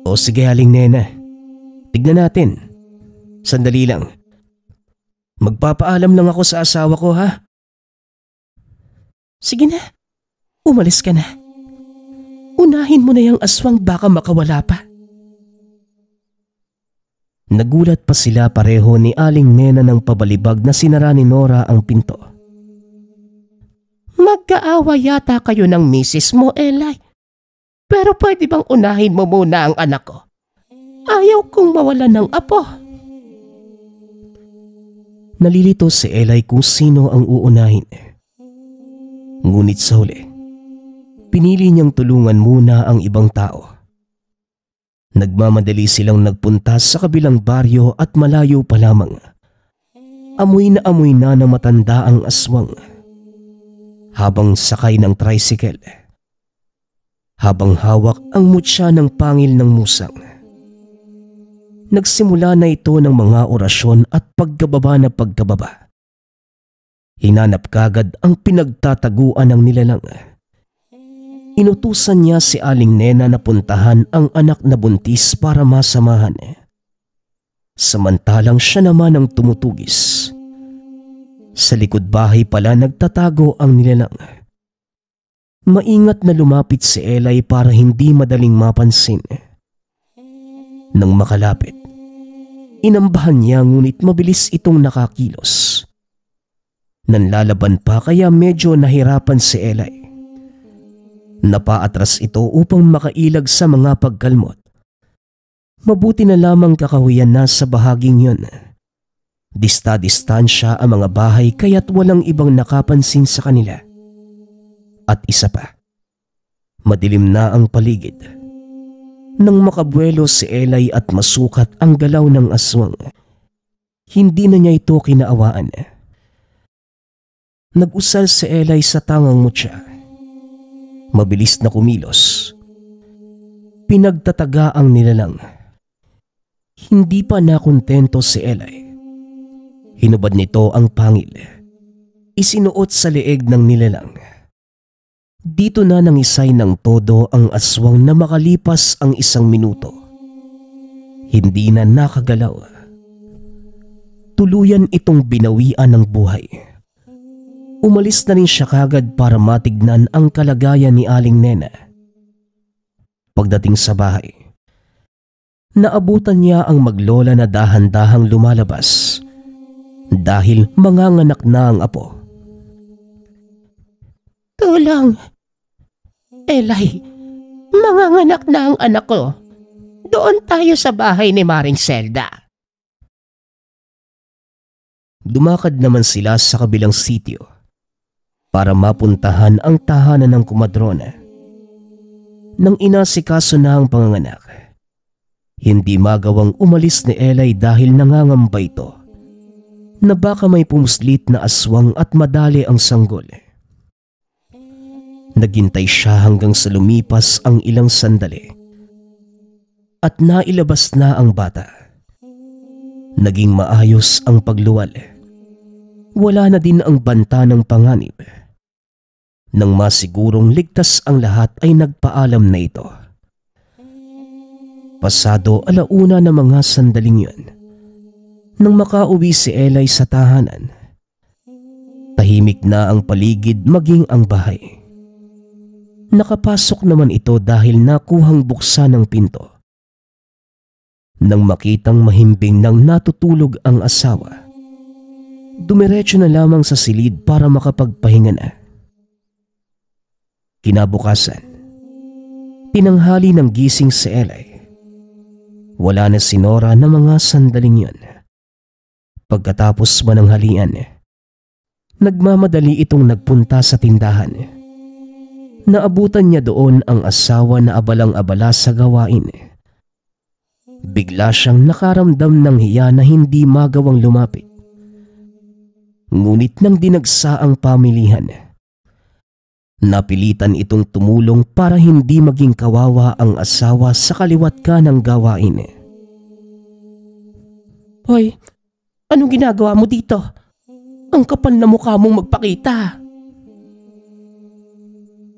O sige, Aling Nena. Tignan natin. Sandali lang. Magpapaalam lang ako sa asawa ko, ha? Sige na. Umalis ka na. Unahin mo na yung aswang, baka makawala pa. Nagulat pa sila pareho ni Aling Nena ng pabalibag na sinara ni Nora ang pinto. Magkaawa yata kayo ng misis mo, Eli. Pero pwede bang unahin mo muna ang anak ko? Ayaw kong mawala ng apo. Nalilito si Eli kung sino ang uunahin. Ngunit sa huli, pinili niyang tulungan muna ang ibang tao. Nagmamadali silang nagpunta sa kabilang baryo at malayo pa lamang. Amoy na na matanda ang aswang. Habang sakay ng tricycle. Habang hawak ang mutya ng pangil ng musang. Nagsimula na ito ng mga orasyon at pagkababa na pagkababa. Hinanap kagad ang pinagtataguan ng nilalang. Inutusan niya si Aling Nena na puntahan ang anak na buntis para masamahan. Samantalang siya naman ang tumutugis. Sa likod bahay pala nagtatago ang nilalang. Maingat na lumapit si Eli para hindi madaling mapansin. Nang makalapit, inambahan niya ngunit mabilis itong nakakilos. Nanlalaban pa kaya medyo nahirapan si Eli. Napaatras ito upang makailag sa mga pagkalmot. Mabuti na lamang kakahuyan na sa bahaging yun. Dista-distansya ang mga bahay kaya't walang ibang nakapansin sa kanila. At isa pa, madilim na ang paligid. Nang makabuelo si Eli at masukat ang galaw ng aswang, hindi na niya ito kinaawaan. Nag-usal si Eli sa tangang mutya. Mabilis na kumilos. Pinagtataga ang nilalang. Hindi pa nakontento si Eli. Hinubad nito ang pangil. Isinuot sa leeg ng nilalang. Dito na nangisay ng todo ang aswang na makalipas ang 1 minuto. Hindi na nakagalaw. Tuluyan itong binawian ng buhay. Umalis na rin siya kagad para matignan ang kalagayan ni Aling Nena. Pagdating sa bahay, naabutan niya ang maglola na dahan-dahang lumalabas dahil manganganak na ang apo. Tulong! Elay, manganganak na ang anak ko. Doon tayo sa bahay ni Maring Zelda. Dumakad naman sila sa kabilang sitio para mapuntahan ang tahanan ng kumadrona. Nang inasikaso na ang panganganak, hindi magawang umalis ni Elay dahil nangangamba ito na baka may pumuslit na aswang at madali ang sanggol. Naghintay siya hanggang sa lumipas ang ilang sandali at nailabas na ang bata. Naging maayos ang pagluwal. Wala na din ang banta ng panganib. Nang masigurong ligtas ang lahat ay nagpaalam na ito. Pasado 1:00 na mga sandaling yun, nang makauwi si Elay sa tahanan, tahimik na ang paligid maging ang bahay. Nakapasok naman ito dahil nakuhang buksan ng pinto. Nang makitang mahimbing nang natutulog ang asawa, dumiretso na lamang sa silid para makapagpahinga na. Kinabukasan, tinanghali ng gising si Elay. Wala na si Nora na mga sandaling yun. Pagkatapos mananghalian, nagmamadali itong nagpunta sa tindahan. Naabutan niya doon ang asawa na abalang-abala sa gawain. Bigla siyang nakaramdam ng hiya na hindi magawang lumapit. Ngunit nang dinagsa ang pamilihan, napilitan itong tumulong para hindi maging kawawa ang asawa sa kaliwat kanang gawain. Hoy, anong ginagawa mo dito? Ang kapal na mukha mong magpakita.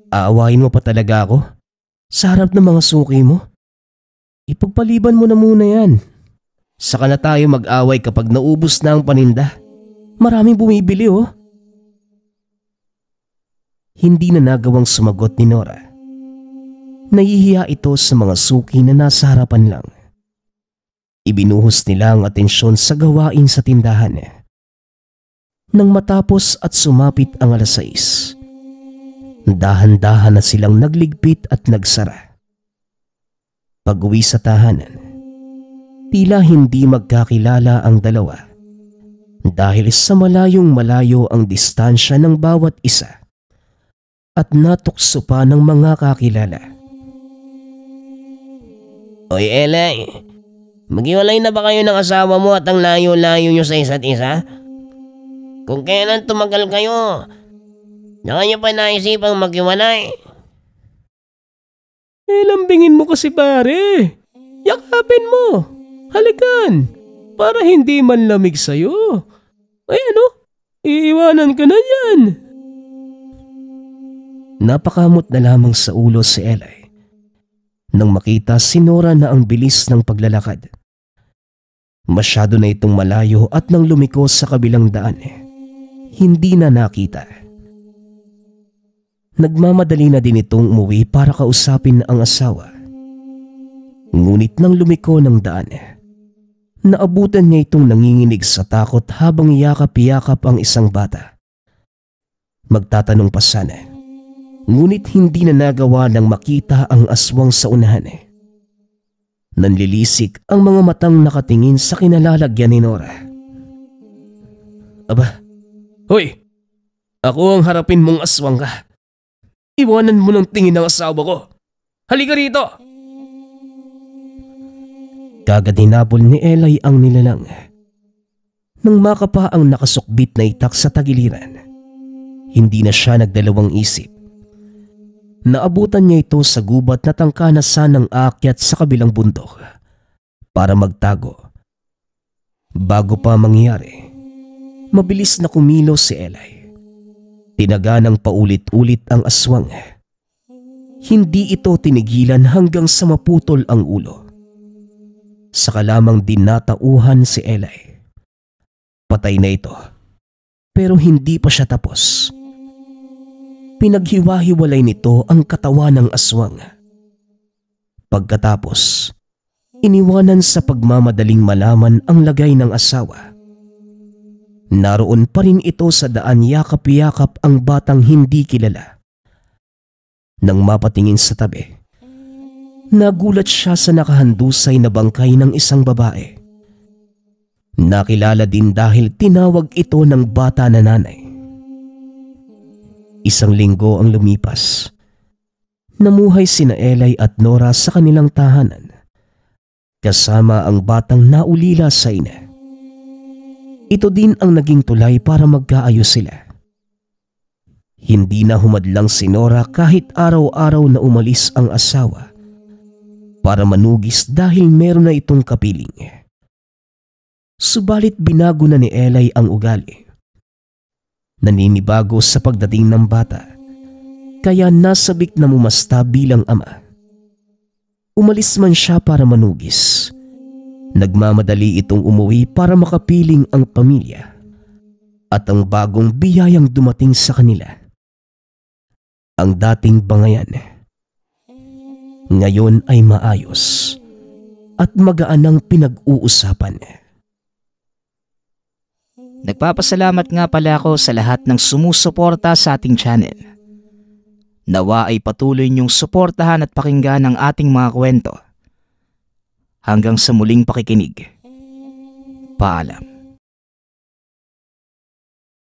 Aawain mo pa talaga ako? Sa harap ng mga suki mo? Ipagpaliban mo na muna yan. Saka na tayo mag-away kapag naubos na ang paninda. Maraming bumibili oh. Hindi na nagawang sumagot ni Nora. Nahihiya ito sa mga suki na nasa harapan lang. Ibinuhos nila ang atensyon sa gawain sa tindahan. Nang matapos at sumapit ang 6:00, dahan-dahan na silang nagligpit at nagsara. Pag-uwi sa tahanan, tila hindi magkakilala ang dalawa dahil sa malayong-malayo ang distansya ng bawat isa at natukso pa ng mga kakilala. Oy Elay, maghiwalay na ba kayo ng asawa mo at ang layo-layo nyo sa isa't isa? Kung kailan tumagal kayo, na kayo pa naisipang maghiwalay? Lambingin mo kasi pare. Yakapin mo. Halikan. Para hindi man lamig sa'yo. Ay iiwanan ka na yan. Napakamot na lamang sa ulo si Elay nang makita si Nora na ang bilis ng paglalakad. Masyado na itong malayo at nang lumiko sa kabilang daan, hindi na nakita. Nagmamadali na din itong umuwi para kausapin ang asawa. Ngunit nang lumiko ng daan, naabutan niya itong nanginginig sa takot habang yakap-yakap ang isang bata. Magtatanong pa sana, ngunit hindi na nagawa ng makita ang aswang sa unahan. Nanlilisik ang mga matang nakatingin sa kinalalagyan ni Nora. Aba, hoy! Ako ang harapin mong aswang ka. Iwanan mo ng tingin ng asawa ko. Halika rito! Kagad hinabol ni Elay ang nilalang. Nang makapa ang nakasukbit na itak sa tagiliran, hindi na siya nagdalawang isip. Naabutan niya ito sa gubat na tangkanasan ng aakyat sa kabilang bundok para magtago. Bago pa mangyari, mabilis na kumilos si Elay. Tinaga ng paulit-ulit ang aswang. Hindi ito tinigilan hanggang sa maputol ang ulo. Saka lamang dinatauhan si Elay. Patay na ito. Pero hindi pa siya tapos. Pinaghiwa-hiwalay nito ang katawan ng aswang. Pagkatapos, iniwanan sa pagmamadaling malaman ang lagay ng asawa. Naroon pa rin ito sa daan yakap-yakap ang batang hindi kilala. Nang mapatingin sa tabi, nagulat siya sa nakahandusay na bangkay ng isang babae. Nakilala din dahil tinawag ito ng bata na nanay. Isang linggo ang lumipas. Namuhay sina Elay at Nora sa kanilang tahanan, kasama ang batang naulila sa ina. Ito din ang naging tulay para magkaayos sila. Hindi na humadlang si Nora kahit araw-araw na umalis ang asawa para manugis dahil meron na itong kapiling. Subalit binago na ni Elay ang ugali. Naninibago sa pagdating ng bata, kaya nasabik na mumasta bilang ama. Umalis man siya para manugis, nagmamadali itong umuwi para makapiling ang pamilya at ang bagong biyayang dumating sa kanila. Ang dating bangayan, ngayon ay maayos at magaan ang pinag-uusapan. Nagpapasalamat nga pala ako sa lahat ng sumusuporta sa ating channel. Nawa ay patuloy niyong suportahan at pakinggan ang ating mga kwento. Hanggang sa muling pakikinig. Paalam.